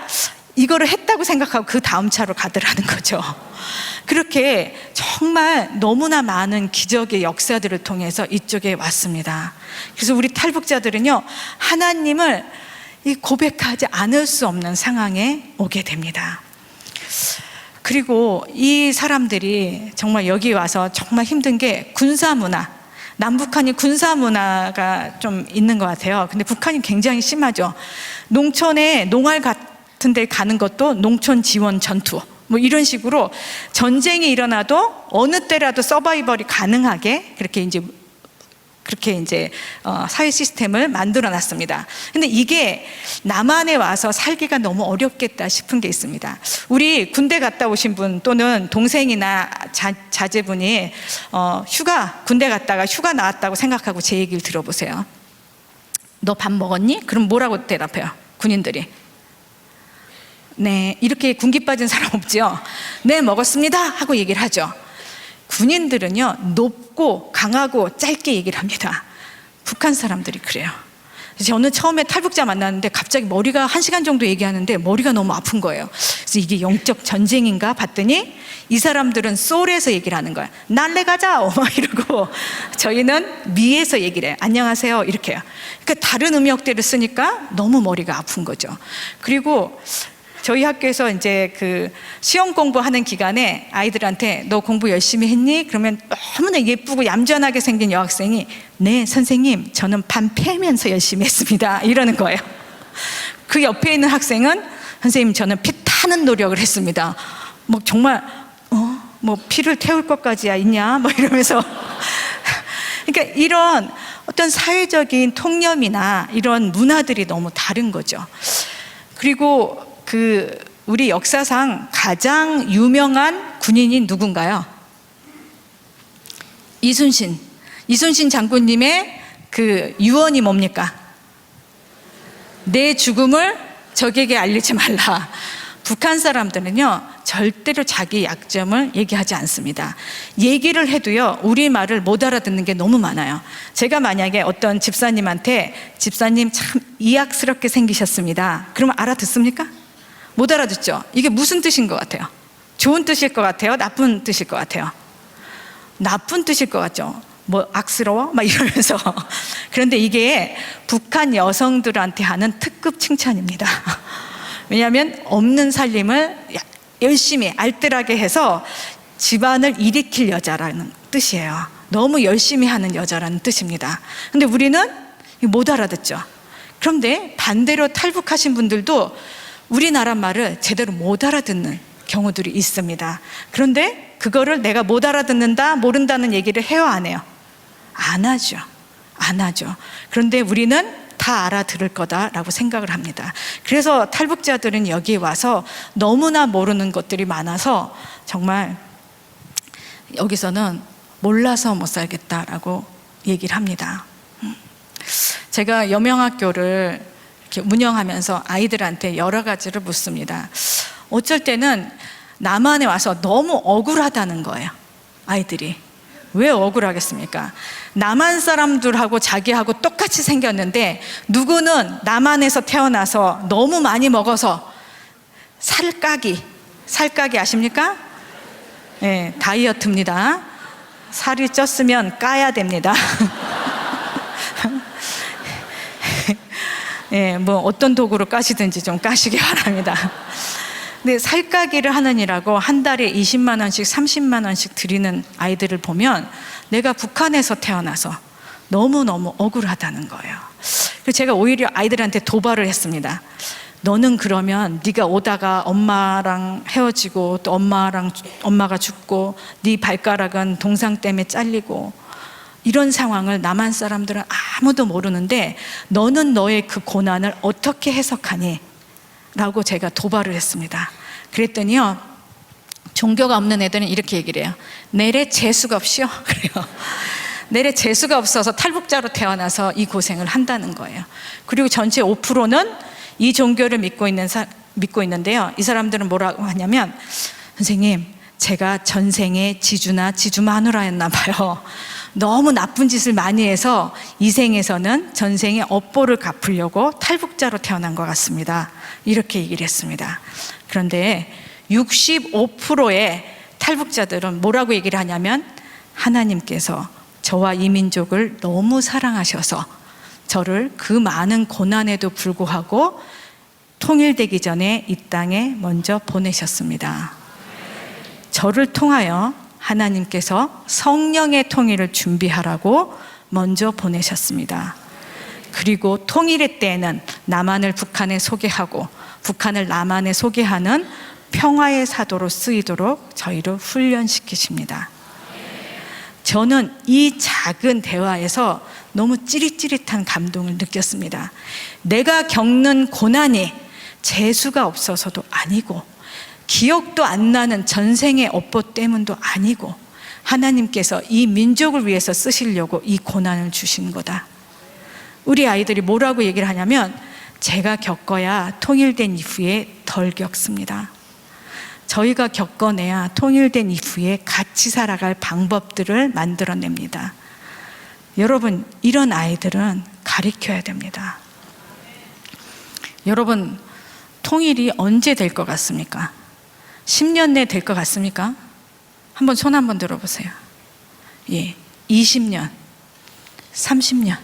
이거를 했다고 생각하고 그 다음 차로 가더라는 거죠. 그렇게 정말 너무나 많은 기적의 역사들을 통해서 이쪽에 왔습니다. 그래서 우리 탈북자들은요, 하나님을 고백하지 않을 수 없는 상황에 오게 됩니다. 그리고 이 사람들이 정말 여기 와서 정말 힘든 게 군사문화, 남북한이 군사문화가 좀 있는 것 같아요. 근데 북한이 굉장히 심하죠. 농촌에 농활 같은 데 가는 것도 농촌 지원 전투 뭐 이런 식으로 전쟁이 일어나도 어느 때라도 서바이벌이 가능하게 그렇게 이제 사회 시스템을 만들어 놨습니다. 근데 이게 남한에 와서 살기가 너무 어렵겠다 싶은 게 있습니다. 우리 군대 갔다 오신 분 또는 동생이나 자제분이 군대 갔다가 휴가 나왔다고 생각하고 제 얘기를 들어보세요. 너 밥 먹었니? 그럼 뭐라고 대답해요? 군인들이. 네, 이렇게 군기 빠진 사람 없죠? 네, 먹었습니다 하고 얘기를 하죠. 군인들은요, 높고 강하고 짧게 얘기를 합니다. 북한 사람들이 그래요. 저는 처음에 탈북자 만났는데 갑자기 머리가 1시간 정도 얘기하는데 머리가 너무 아픈 거예요. 그래서 이게 영적 전쟁인가 봤더니 이 사람들은 소울에서 얘기를 하는 거야. 날래 가자 막 이러고, 저희는 미에서 얘기를 해요. 안녕하세요 이렇게 해요. 그러니까 다른 음역대를 쓰니까 너무 머리가 아픈 거죠. 그리고 저희 학교에서 이제 그 시험 공부하는 기간에 아이들한테 너 공부 열심히 했니? 그러면 너무나 예쁘고 얌전하게 생긴 여학생이 네 선생님 저는 반 패면서 열심히 했습니다 이러는 거예요. 그 옆에 있는 학생은 선생님 저는 피 타는 노력을 했습니다. 뭐 정말 뭐 피를 태울 것까지야 있냐? 뭐 이러면서 그러니까 이런 어떤 사회적인 통념이나 이런 문화들이 너무 다른 거죠. 그리고 우리 역사상 가장 유명한 군인이 누군가요? 이순신 장군님의 그 유언이 뭡니까? 내 죽음을 적에게 알리지 말라. 북한 사람들은요, 절대로 자기 약점을 얘기하지 않습니다. 얘기를 해도요, 우리 말을 못 알아듣는 게 너무 많아요. 제가 만약에 어떤 집사님한테 집사님 참 이악스럽게 생기셨습니다. 그러면 알아듣습니까? 못 알아듣죠. 이게 무슨 뜻인 것 같아요? 좋은 뜻일 것 같아요? 나쁜 뜻일 것 같아요? 나쁜 뜻일 것 같죠. 뭐 악스러워? 막 이러면서. 그런데 이게 북한 여성들한테 하는 특급 칭찬입니다. 왜냐하면 없는 살림을 열심히 알뜰하게 해서 집안을 일으킬 여자라는 뜻이에요. 너무 열심히 하는 여자라는 뜻입니다. 근데 우리는 못 알아듣죠. 그런데 반대로 탈북하신 분들도 우리나라 말을 제대로 못 알아듣는 경우들이 있습니다. 그런데 그거를 내가 못 알아듣는다, 모른다는 얘기를 해요, 안 해요? 안 하죠. 안 하죠. 그런데 우리는 다 알아들을 거다라고 생각을 합니다. 그래서 탈북자들은 여기 와서 너무나 모르는 것들이 많아서 정말 여기서는 몰라서 못 살겠다라고 얘기를 합니다. 제가 여명학교를 이렇게 운영하면서 아이들한테 여러 가지를 묻습니다. 어쩔 때는 남한에 와서 너무 억울하다는 거예요. 아이들이 왜 억울하겠습니까? 남한 사람들하고 자기하고 똑같이 생겼는데 누구는 남한에서 태어나서 너무 많이 먹어서 살까기 아십니까? 네, 다이어트입니다. 살이 쪘으면 까야 됩니다. 예, 뭐 어떤 도구로 까시든지 좀 까시기 바랍니다. 근데 살까기를 하느니라고 한 달에 20만 원씩 30만 원씩 드리는 아이들을 보면 내가 북한에서 태어나서 너무너무 억울하다는 거예요. 그래서 제가 오히려 아이들한테 도발을 했습니다. 너는 그러면 네가 오다가 엄마랑 헤어지고 또 엄마가 죽고 네 발가락은 동상 때문에 잘리고 이런 상황을 남한 사람들은 아무도 모르는데 너는 너의 그 고난을 어떻게 해석하니? 라고 제가 도발을 했습니다. 그랬더니요, 종교가 없는 애들은 이렇게 얘기를 해요. 내래 재수가 없이요. 그래요. 내래 재수가 없어서 탈북자로 태어나서 이 고생을 한다는 거예요. 그리고 전체 5%는 이 종교를 믿고 있는데요. 이 사람들은 뭐라고 하냐면, 선생님, 제가 전생에 지주나 지주 마누라였나 봐요. 너무 나쁜 짓을 많이 해서 이 생에서는 전생에 업보를 갚으려고 탈북자로 태어난 것 같습니다. 이렇게 얘기를 했습니다. 그런데 65%의 탈북자들은 뭐라고 얘기를 하냐면, 하나님께서 저와 이 민족을 너무 사랑하셔서 저를 그 많은 고난에도 불구하고 통일되기 전에 이 땅에 먼저 보내셨습니다. 저를 통하여 하나님께서 성령의 통일을 준비하라고 먼저 보내셨습니다. 그리고 통일의 때에는 남한을 북한에 소개하고 북한을 남한에 소개하는 평화의 사도로 쓰이도록 저희를 훈련시키십니다. 저는 이 작은 대화에서 너무 찌릿찌릿한 감동을 느꼈습니다. 내가 겪는 고난이 재수가 없어서도 아니고 기억도 안 나는 전생의 업보 때문도 아니고 하나님께서 이 민족을 위해서 쓰시려고 이 고난을 주신 거다. 우리 아이들이 뭐라고 얘기를 하냐면, 제가 겪어야 통일된 이후에 덜 겪습니다. 저희가 겪어내야 통일된 이후에 같이 살아갈 방법들을 만들어냅니다. 여러분, 이런 아이들은 가르쳐야 됩니다. 여러분, 통일이 언제 될 것 같습니까? 10년 내에 될 것 같습니까? 한번 손 한번 들어보세요. 예, 20년, 30년.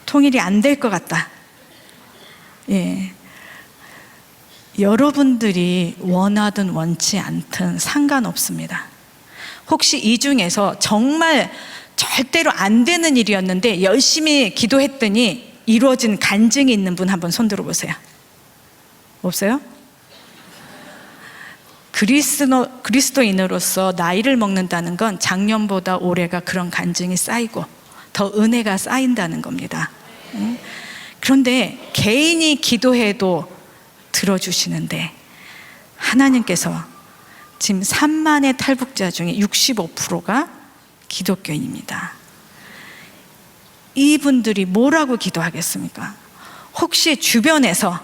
통일이 안 될 것 같다. 예. 여러분들이 원하든 원치 않든 상관없습니다. 혹시 이 중에서 정말 절대로 안 되는 일이었는데 열심히 기도했더니 이루어진 간증이 있는 분 한번 손 들어보세요. 없어요? 그리스도인으로서 나이를 먹는다는 건 작년보다 올해가 그런 간증이 쌓이고 더 은혜가 쌓인다는 겁니다. 그런데 개인이 기도해도 들어주시는데 하나님께서 지금 3만의 탈북자 중에 65%가 기독교인입니다. 이분들이 뭐라고 기도하겠습니까? 혹시 주변에서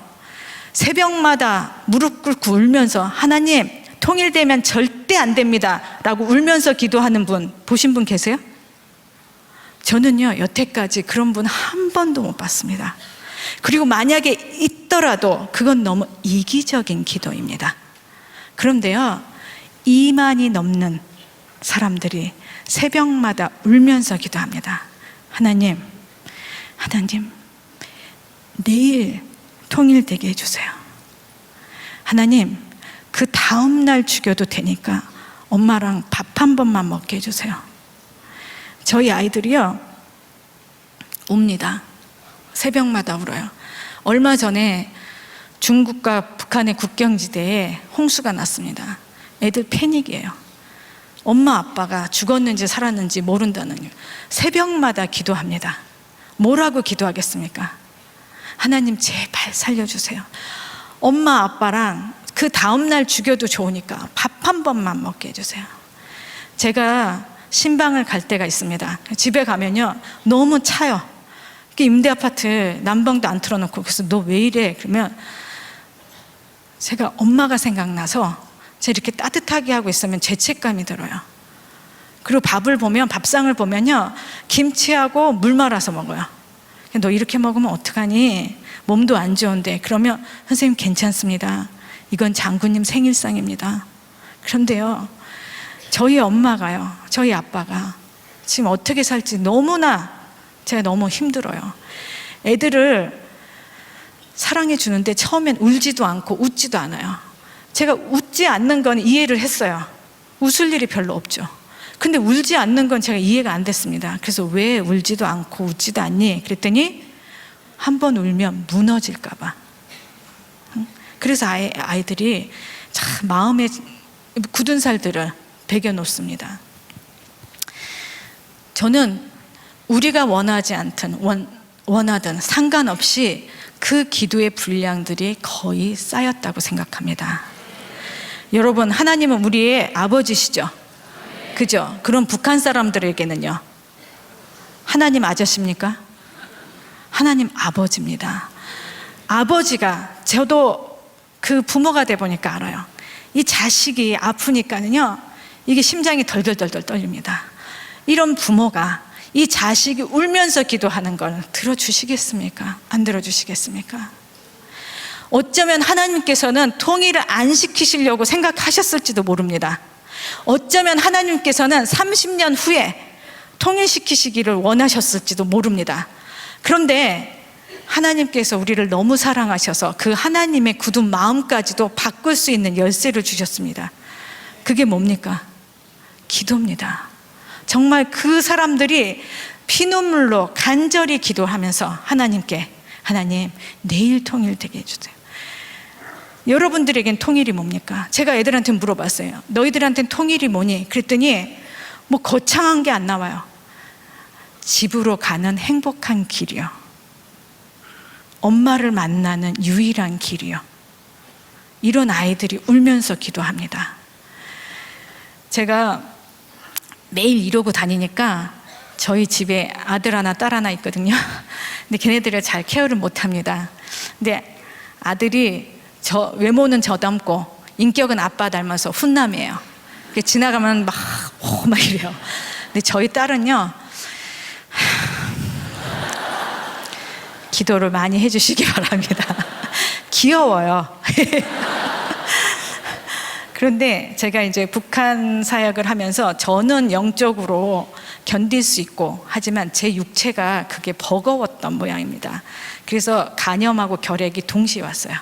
새벽마다 무릎 꿇고 울면서 하나님 통일되면 절대 안 됩니다 라고 울면서 기도하는 분 보신 분 계세요? 저는요, 여태까지 그런 분 한 번도 못 봤습니다. 그리고 만약에 있더라도 그건 너무 이기적인 기도입니다. 그런데요, 2만이 넘는 사람들이 새벽마다 울면서 기도합니다. 하나님, 내일 통일되게 해주세요. 하나님, 그 다음날 죽여도 되니까 엄마랑 밥 한 번만 먹게 해주세요. 저희 아이들이요, 웁니다. 새벽마다 울어요. 얼마 전에 중국과 북한의 국경지대에 홍수가 났습니다. 애들 패닉이에요. 엄마 아빠가 죽었는지 살았는지 모른다는 거예요. 새벽마다 기도합니다. 뭐라고 기도하겠습니까? 하나님 제발 살려주세요. 엄마 아빠랑 그 다음날 죽여도 좋으니까 밥 한 번만 먹게 해주세요. 제가 신방을 갈 때가 있습니다. 집에 가면요, 너무 차요. 임대 아파트 난방도 안 틀어놓고. 그래서 너 왜 이래? 그러면 제가 엄마가 생각나서 제가 이렇게 따뜻하게 하고 있으면 죄책감이 들어요. 그리고 밥상을 보면요, 김치하고 물 말아서 먹어요. 너 이렇게 먹으면 어떡하니? 몸도 안 좋은데. 그러면 선생님 괜찮습니다. 이건 장군님 생일상입니다. 그런데요, 저희 엄마가요, 저희 아빠가 지금 어떻게 살지 너무나 제가 너무 힘들어요. 애들을 사랑해 주는데 처음엔 울지도 않고 웃지도 않아요. 제가 웃지 않는 건 이해를 했어요. 웃을 일이 별로 없죠. 근데 울지 않는 건 제가 이해가 안 됐습니다. 그래서 왜 울지도 않고 웃지도 않니? 그랬더니 한 번 울면 무너질까 봐. 그래서 아이들이 참 마음에 굳은 살들을 베겨 놓습니다. 저는 우리가 원하지 않든 원하든 상관없이 그 기도의 분량들이 거의 쌓였다고 생각합니다. 여러분, 하나님은 우리의 아버지시죠? 그죠? 그럼 북한 사람들에게는요, 하나님 아저씨입니까? 하나님 아버지입니다. 아버지가, 저도 그 부모가 돼 보니까 알아요. 이 자식이 아프니까는요, 이게 심장이 덜덜덜덜 떨립니다. 이런 부모가 이 자식이 울면서 기도하는 걸 들어주시겠습니까? 안 들어주시겠습니까? 어쩌면 하나님께서는 통일을 안 시키시려고 생각하셨을지도 모릅니다. 어쩌면 하나님께서는 30년 후에 통일시키시기를 원하셨을지도 모릅니다. 그런데 하나님께서 우리를 너무 사랑하셔서 그 하나님의 굳은 마음까지도 바꿀 수 있는 열쇠를 주셨습니다. 그게 뭡니까? 기도입니다. 정말 그 사람들이 피눈물로 간절히 기도하면서 하나님께, 하나님 내일 통일되게 해주세요. 여러분들에겐 통일이 뭡니까? 제가 애들한테 물어봤어요. 너희들한테는 통일이 뭐니? 그랬더니 뭐 거창한 게 안 나와요. 집으로 가는 행복한 길이요, 엄마를 만나는 유일한 길이요. 이런 아이들이 울면서 기도합니다. 제가 매일 이러고 다니니까 저희 집에 아들 하나 딸 하나 있거든요. 근데 걔네들을 잘 케어를 못합니다. 근데 아들이 외모는 저 닮고 인격은 아빠 닮아서 훈남이에요. 지나가면 막 이래요. 근데 저희 딸은요, 기도를 많이 해주시기 바랍니다. 귀여워요. 그런데 제가 이제 북한 사역을 하면서 저는 영적으로 견딜 수 있고, 하지만 제 육체가 그게 버거웠던 모양입니다. 그래서 간염하고 결핵이 동시에 왔어요.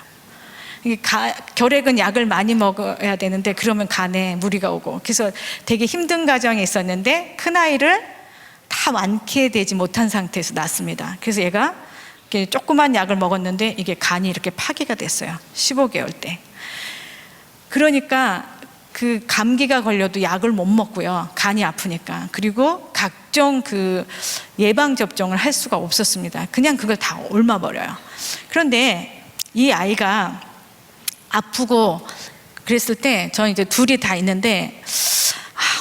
결핵은 약을 많이 먹어야 되는데 그러면 간에 무리가 오고, 그래서 되게 힘든 과정이 있었는데 큰아이를 다 완쾌되지 못한 상태에서 낳습니다. 그래서 얘가 조그만 약을 먹었는데 이게 간이 이렇게 파괴가 됐어요. 15개월 때. 그러니까 그 감기가 걸려도 약을 못 먹고요, 간이 아프니까. 그리고 각종 그 예방 접종을 할 수가 없었습니다. 그냥 그걸 다 옮아버려요. 그런데 이 아이가 아프고 그랬을 때 저는 이제 둘이 다 있는데,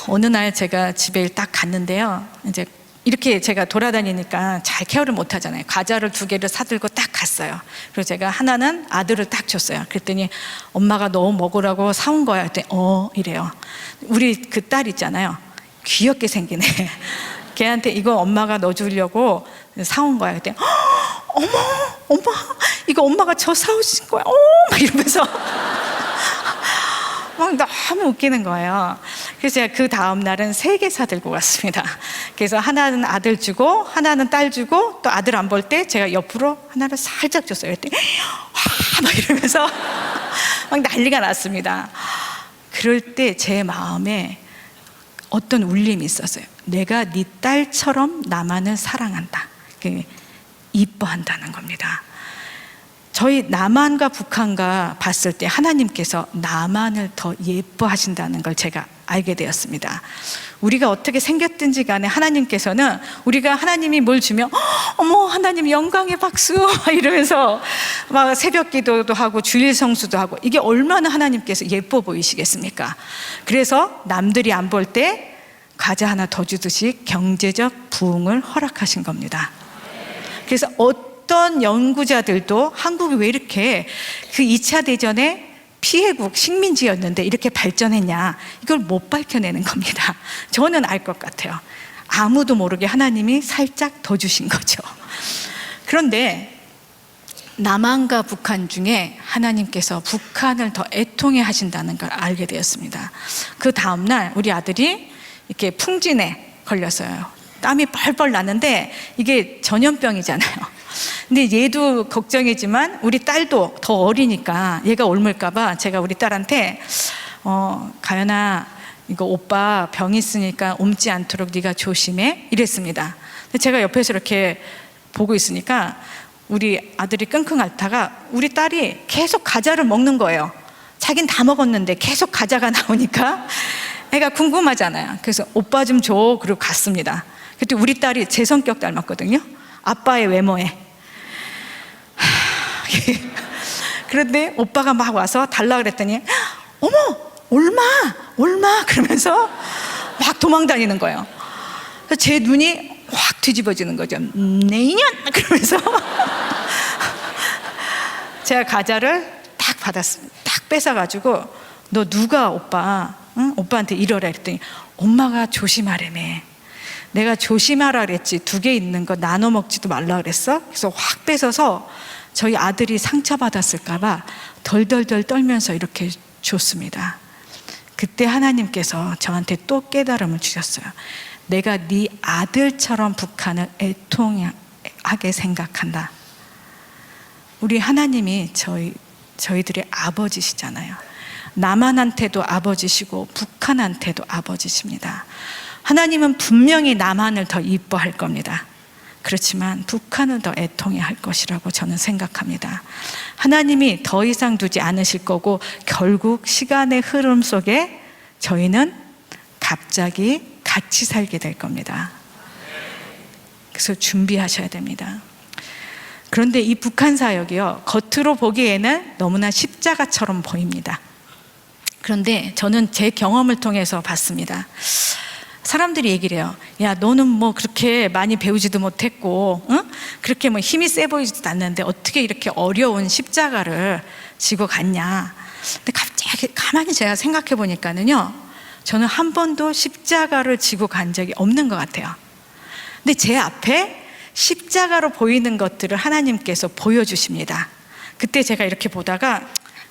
어느 날 제가 집에 딱 갔는데요, 이제 이렇게 제가 돌아다니니까 잘 케어를 못 하잖아요. 과자를 2개를 사들고 딱 갔어요. 그리고 제가 하나는 아들을 딱 줬어요. 그랬더니 엄마가 너 먹으라고 사온 거야. 그랬더니 이래요. 우리 그 딸 있잖아요, 귀엽게 생기네. 걔한테 이거 엄마가 너 주려고 사온 거야. 그랬더니 엄마 이거 엄마가 저 사오신 거야. 막 이러면서 막 너무 웃기는 거예요. 그래서 제가 그 다음 날은 3개 사들고 갔습니다. 그래서 하나는 아들 주고 하나는 딸 주고, 또 아들 안 볼 때 제가 옆으로 하나를 살짝 줬어요. 그랬더니 막 이러면서 막 난리가 났습니다. 그럴 때 제 마음에 어떤 울림이 있었어요. 내가 네 딸처럼 나만을 사랑한다, 이뻐한다는 겁니다. 저희 남한과 북한과 봤을 때 하나님께서 남한을 더 예뻐하신다는 걸 제가 알게 되었습니다. 우리가 어떻게 생겼든지 간에 하나님께서는, 우리가 하나님이 뭘 주면 어머 하나님 영광의 박수 이러면서 막 새벽 기도도 하고 주일 성수도 하고, 이게 얼마나 하나님께서 예뻐 보이시겠습니까? 그래서 남들이 안 볼 때 과자 하나 더 주듯이 경제적 부흥을 허락하신 겁니다. 그래서 어떤 연구자들도 한국이 왜 이렇게 그 2차 대전에 피해국 식민지였는데 이렇게 발전했냐, 이걸 못 밝혀내는 겁니다. 저는 알 것 같아요. 아무도 모르게 하나님이 살짝 더 주신 거죠. 그런데 남한과 북한 중에 하나님께서 북한을 더 애통해 하신다는 걸 알게 되었습니다. 그 다음날 우리 아들이 이렇게 풍진에 걸렸어요. 땀이 뻘뻘 나는데 이게 전염병이잖아요. 근데 얘도 걱정이지만 우리 딸도 더 어리니까 얘가 옮을까봐 제가 우리 딸한테 가연아, 이거 오빠 병 있으니까 옮지 않도록 네가 조심해, 이랬습니다. 근데 제가 옆에서 이렇게 보고 있으니까 우리 아들이 끙끙 앓다가 우리 딸이 계속 과자를 먹는 거예요. 자긴 다 먹었는데 계속 과자가 나오니까 애가 궁금하잖아요. 그래서 오빠 좀 줘, 그리고 갔습니다. 그때 우리 딸이 제 성격 닮았거든요. 아빠의 외모에. 그런데 오빠가 막 와서 달라 그랬더니 어머, 얼마 그러면서 막 도망다니는 거예요. 그래서 제 눈이 확 뒤집어지는 거죠. 내 인연 그러면서 제가 과자를 딱 받았습니다. 딱 뺏어가지고 너 누가 오빠, 응? 오빠한테 이러라 했더니 엄마가 조심하라며. 내가 조심하라 그랬지, 2개 있는 거 나눠 먹지도 말라 그랬어. 그래서 확 뺏어서 저희 아들이 상처받았을까봐 덜덜덜 떨면서 이렇게 줬습니다. 그때 하나님께서 저한테 또 깨달음을 주셨어요. 내가 네 아들처럼 북한을 애통하게 생각한다. 우리 하나님이 저희들의 아버지시잖아요. 남한한테도 아버지시고 북한한테도 아버지십니다. 하나님은 분명히 남한을 더 이뻐할 겁니다. 그렇지만 북한은 더 애통해야 할 것이라고 저는 생각합니다. 하나님이 더 이상 두지 않으실 거고 결국 시간의 흐름 속에 저희는 갑자기 같이 살게 될 겁니다. 그래서 준비하셔야 됩니다. 그런데 이 북한 사역이요, 겉으로 보기에는 너무나 십자가처럼 보입니다. 그런데 저는 제 경험을 통해서 봤습니다. 사람들이 얘기를 해요. 야, 너는 뭐 그렇게 많이 배우지도 못했고, 응? 그렇게 뭐 힘이 세 보이지도 않는데 어떻게 이렇게 어려운 십자가를 지고 갔냐. 근데 갑자기 가만히 제가 생각해 보니까는요, 저는 한 번도 십자가를 지고 간 적이 없는 것 같아요. 근데 제 앞에 십자가로 보이는 것들을 하나님께서 보여주십니다. 그때 제가 이렇게 보다가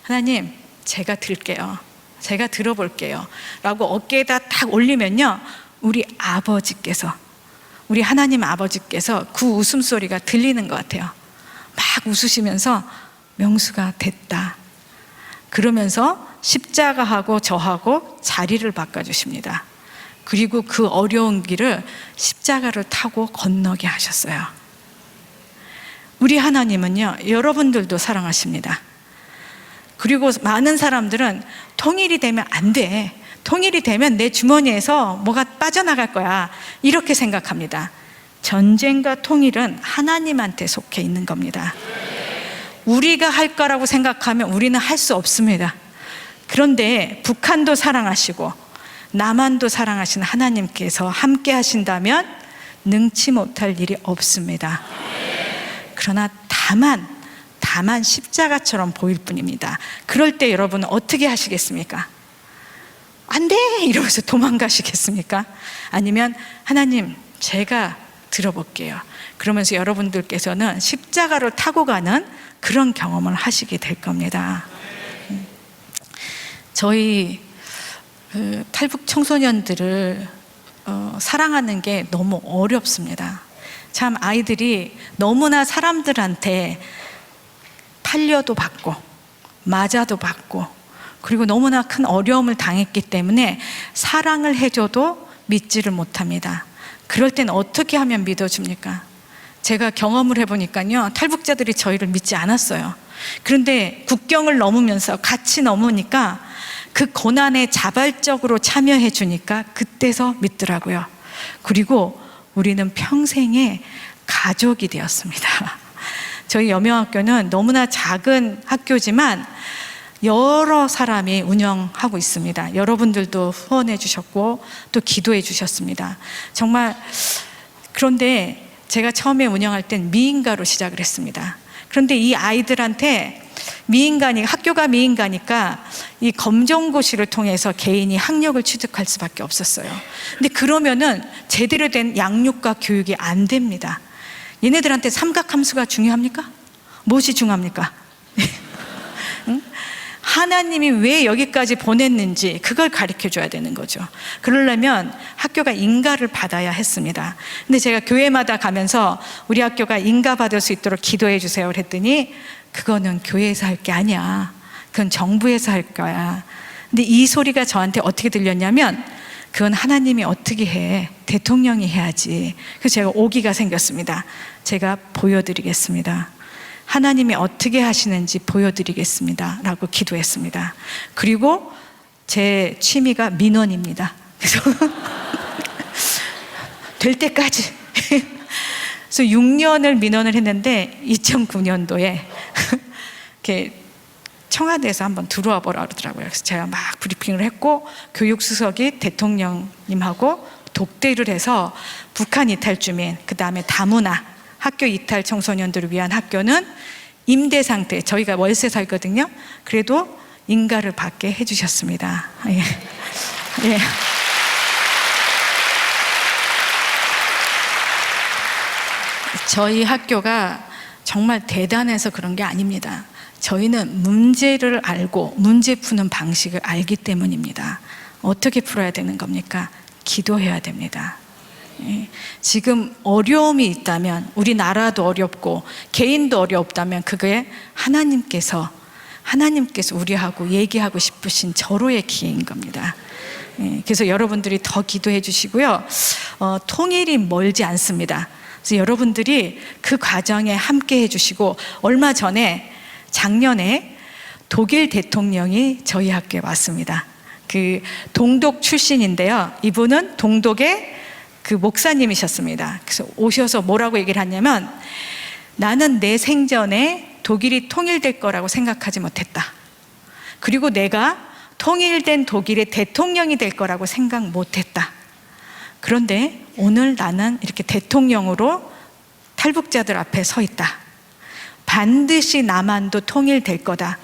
하나님, 제가 들게요. 제가 들어볼게요. 라고 어깨에다 딱 올리면요, 우리 아버지께서, 우리 하나님 아버지께서 그 웃음소리가 들리는 것 같아요. 막 웃으시면서 명수가 됐다. 그러면서 십자가하고 저하고 자리를 바꿔주십니다. 그리고 그 어려운 길을 십자가를 타고 건너게 하셨어요. 우리 하나님은요, 여러분들도 사랑하십니다. 그리고 많은 사람들은 통일이 되면 안 돼. 통일이 되면 내 주머니에서 뭐가 빠져나갈 거야. 이렇게 생각합니다. 전쟁과 통일은 하나님한테 속해 있는 겁니다. 우리가 할 거라고 생각하면 우리는 할 수 없습니다. 그런데 북한도 사랑하시고 남한도 사랑하시는 하나님께서 함께 하신다면 능치 못할 일이 없습니다. 그러나 다만 십자가처럼 보일 뿐입니다. 그럴 때 여러분은 어떻게 하시겠습니까? 안 돼! 이러면서 도망가시겠습니까? 아니면 하나님, 제가 들어볼게요. 그러면서 여러분들께서는 십자가를 타고 가는 그런 경험을 하시게 될 겁니다. 저희 탈북 청소년들을 사랑하는 게 너무 어렵습니다. 참 아이들이 너무나 사람들한테 팔려도 받고 맞아도 받고 그리고 너무나 큰 어려움을 당했기 때문에 사랑을 해줘도 믿지를 못합니다. 그럴 땐 어떻게 하면 믿어줍니까? 제가 경험을 해보니까요, 탈북자들이 저희를 믿지 않았어요. 그런데 국경을 넘으면서 같이 넘으니까 그 고난에 자발적으로 참여해 주니까 그때서 믿더라고요. 그리고 우리는 평생의 가족이 되었습니다. 저희 여명학교는 너무나 작은 학교지만 여러 사람이 운영하고 있습니다. 여러분들도 후원해 주셨고 또 기도해 주셨습니다. 정말. 그런데 제가 처음에 운영할 땐 미인가로 시작을 했습니다. 그런데 이 아이들한테 학교가 미인가니까 이 검정고시를 통해서 개인이 학력을 취득할 수밖에 없었어요. 근데 그러면은 제대로 된 양육과 교육이 안 됩니다. 얘네들한테 삼각함수가 중요합니까? 무엇이 중요합니까? 응? 하나님이 왜 여기까지 보냈는지 그걸 가르쳐 줘야 되는 거죠. 그러려면 학교가 인가를 받아야 했습니다. 근데 제가 교회마다 가면서 우리 학교가 인가 받을 수 있도록 기도해 주세요 그랬더니 그거는 교회에서 할 게 아니야. 그건 정부에서 할 거야. 근데 이 소리가 저한테 어떻게 들렸냐면 그건 하나님이 어떻게 해. 대통령이 해야지. 그래서 제가 오기가 생겼습니다. 제가 보여드리겠습니다. 하나님이 어떻게 하시는지 보여드리겠습니다 라고 기도했습니다. 그리고 제 취미가 민원입니다. 그래서 될 때까지 그래서 6년을 민원을 했는데 2009년도에 이렇게 청와대에서 한번 들어와 보라 그러더라고요. 그래서 제가 막 브리핑을 했고 교육수석이 대통령님하고 독대를 해서 북한 이탈 주민, 그 다음에 다문화 학교 이탈 청소년들을 위한 학교는 임대 상태, 저희가 월세 살거든요. 그래도 인가를 받게 해주셨습니다. 예. 예. 저희 학교가 정말 대단해서 그런 게 아닙니다. 저희는 문제를 알고 문제 푸는 방식을 알기 때문입니다. 어떻게 풀어야 되는 겁니까? 기도해야 됩니다. 지금 어려움이 있다면, 우리나라도 어렵고 개인도 어렵다면 그게 하나님께서 우리하고 얘기하고 싶으신 절호의 기회인 겁니다. 그래서 여러분들이 더 기도해 주시고요. 통일이 멀지 않습니다. 그래서 여러분들이 그 과정에 함께 해주시고, 얼마 전에 작년에 독일 대통령이 저희 학교에 왔습니다. 그 동독 출신인데요. 이분은 동독의 그 목사님이셨습니다. 그래서 오셔서 뭐라고 얘기를 하냐면, 나는 내 생전에 독일이 통일될 거라고 생각하지 못했다. 그리고 내가 통일된 독일의 대통령이 될 거라고 생각 못했다. 그런데 오늘 나는 이렇게 대통령으로 탈북자들 앞에 서 있다. 반드시 남한도 통일될 거다.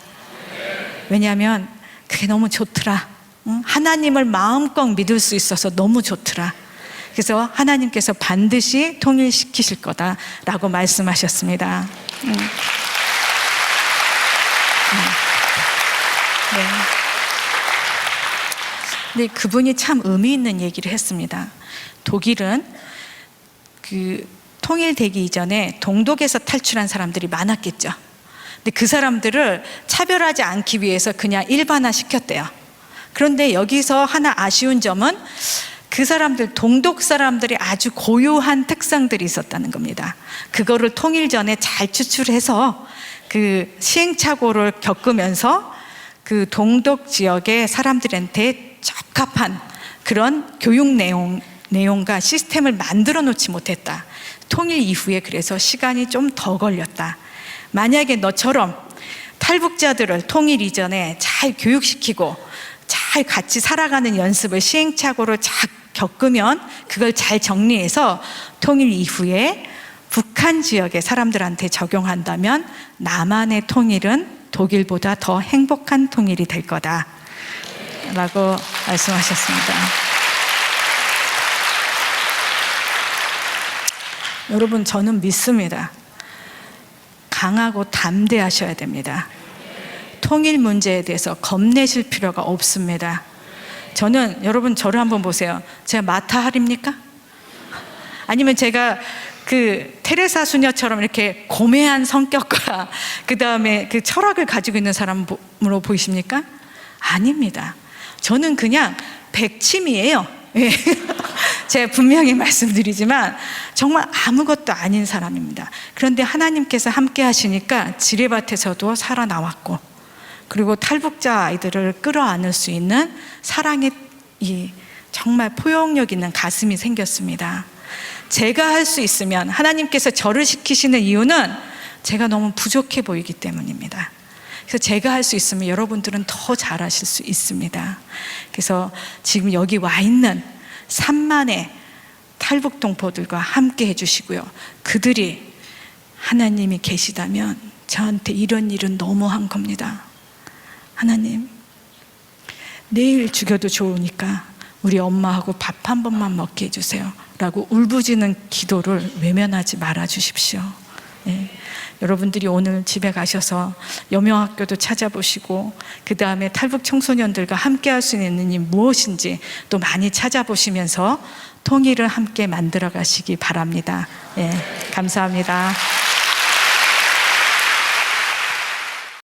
왜냐하면 그게 너무 좋더라. 하나님을 마음껏 믿을 수 있어서 너무 좋더라. 그래서 하나님께서 반드시 통일시키실 거다라고 말씀하셨습니다. 네. 근데 그분이 참 의미 있는 얘기를 했습니다. 독일은 그 통일되기 이전에 동독에서 탈출한 사람들이 많았겠죠. 근데 그 사람들을 차별하지 않기 위해서 그냥 일반화 시켰대요. 그런데 여기서 하나 아쉬운 점은 그 사람들, 동독 사람들이 아주 고유한 특성들이 있었다는 겁니다. 그거를 통일 전에 잘 추출해서 그 시행착오를 겪으면서 그 동독 지역의 사람들한테 적합한 그런 교육 내용과 시스템을 만들어 놓지 못했다. 통일 이후에 그래서 시간이 좀 더 걸렸다. 만약에 너처럼 탈북자들을 통일 이전에 잘 교육시키고 잘 같이 살아가는 연습을 시행착오를 잘 겪으면 그걸 잘 정리해서 통일 이후에 북한 지역의 사람들한테 적용한다면 남한의 통일은 독일보다 더 행복한 통일이 될 거다 라고 말씀하셨습니다. 여러분, 저는 믿습니다. 강하고 담대하셔야 됩니다. 통일 문제에 대해서 겁내실 필요가 없습니다. 저는, 여러분 저를 한번 보세요. 제가 마타할입니까? 아니면 제가 그 테레사 수녀처럼 이렇게 고매한 성격과 그 다음에 그 철학을 가지고 있는 사람으로 보이십니까? 아닙니다. 저는 그냥 백침이에요. 제가 분명히 말씀드리지만 정말 아무것도 아닌 사람입니다. 그런데 하나님께서 함께 하시니까 지뢰밭에서도 살아나왔고, 그리고 탈북자 아이들을 끌어안을 수 있는 사랑의 이 정말 포용력 있는 가슴이 생겼습니다. 제가 할 수 있으면, 하나님께서 저를 시키시는 이유는 제가 너무 부족해 보이기 때문입니다. 그래서 제가 할 수 있으면 여러분들은 더 잘하실 수 있습니다. 그래서 지금 여기 와 있는 3만의 탈북동포들과 함께 해주시고요. 그들이 하나님이 계시다면 저한테 이런 일은 너무한 겁니다. 하나님, 내일 죽여도 좋으니까 우리 엄마하고 밥 한 번만 먹게 해주세요 라고 울부짖는 기도를 외면하지 말아 주십시오. 네. 여러분들이 오늘 집에 가셔서 여명학교도 찾아보시고 그 다음에 탈북 청소년들과 함께 할 수 있는 일이 무엇인지 또 많이 찾아보시면서 통일을 함께 만들어 가시기 바랍니다. 네. 감사합니다.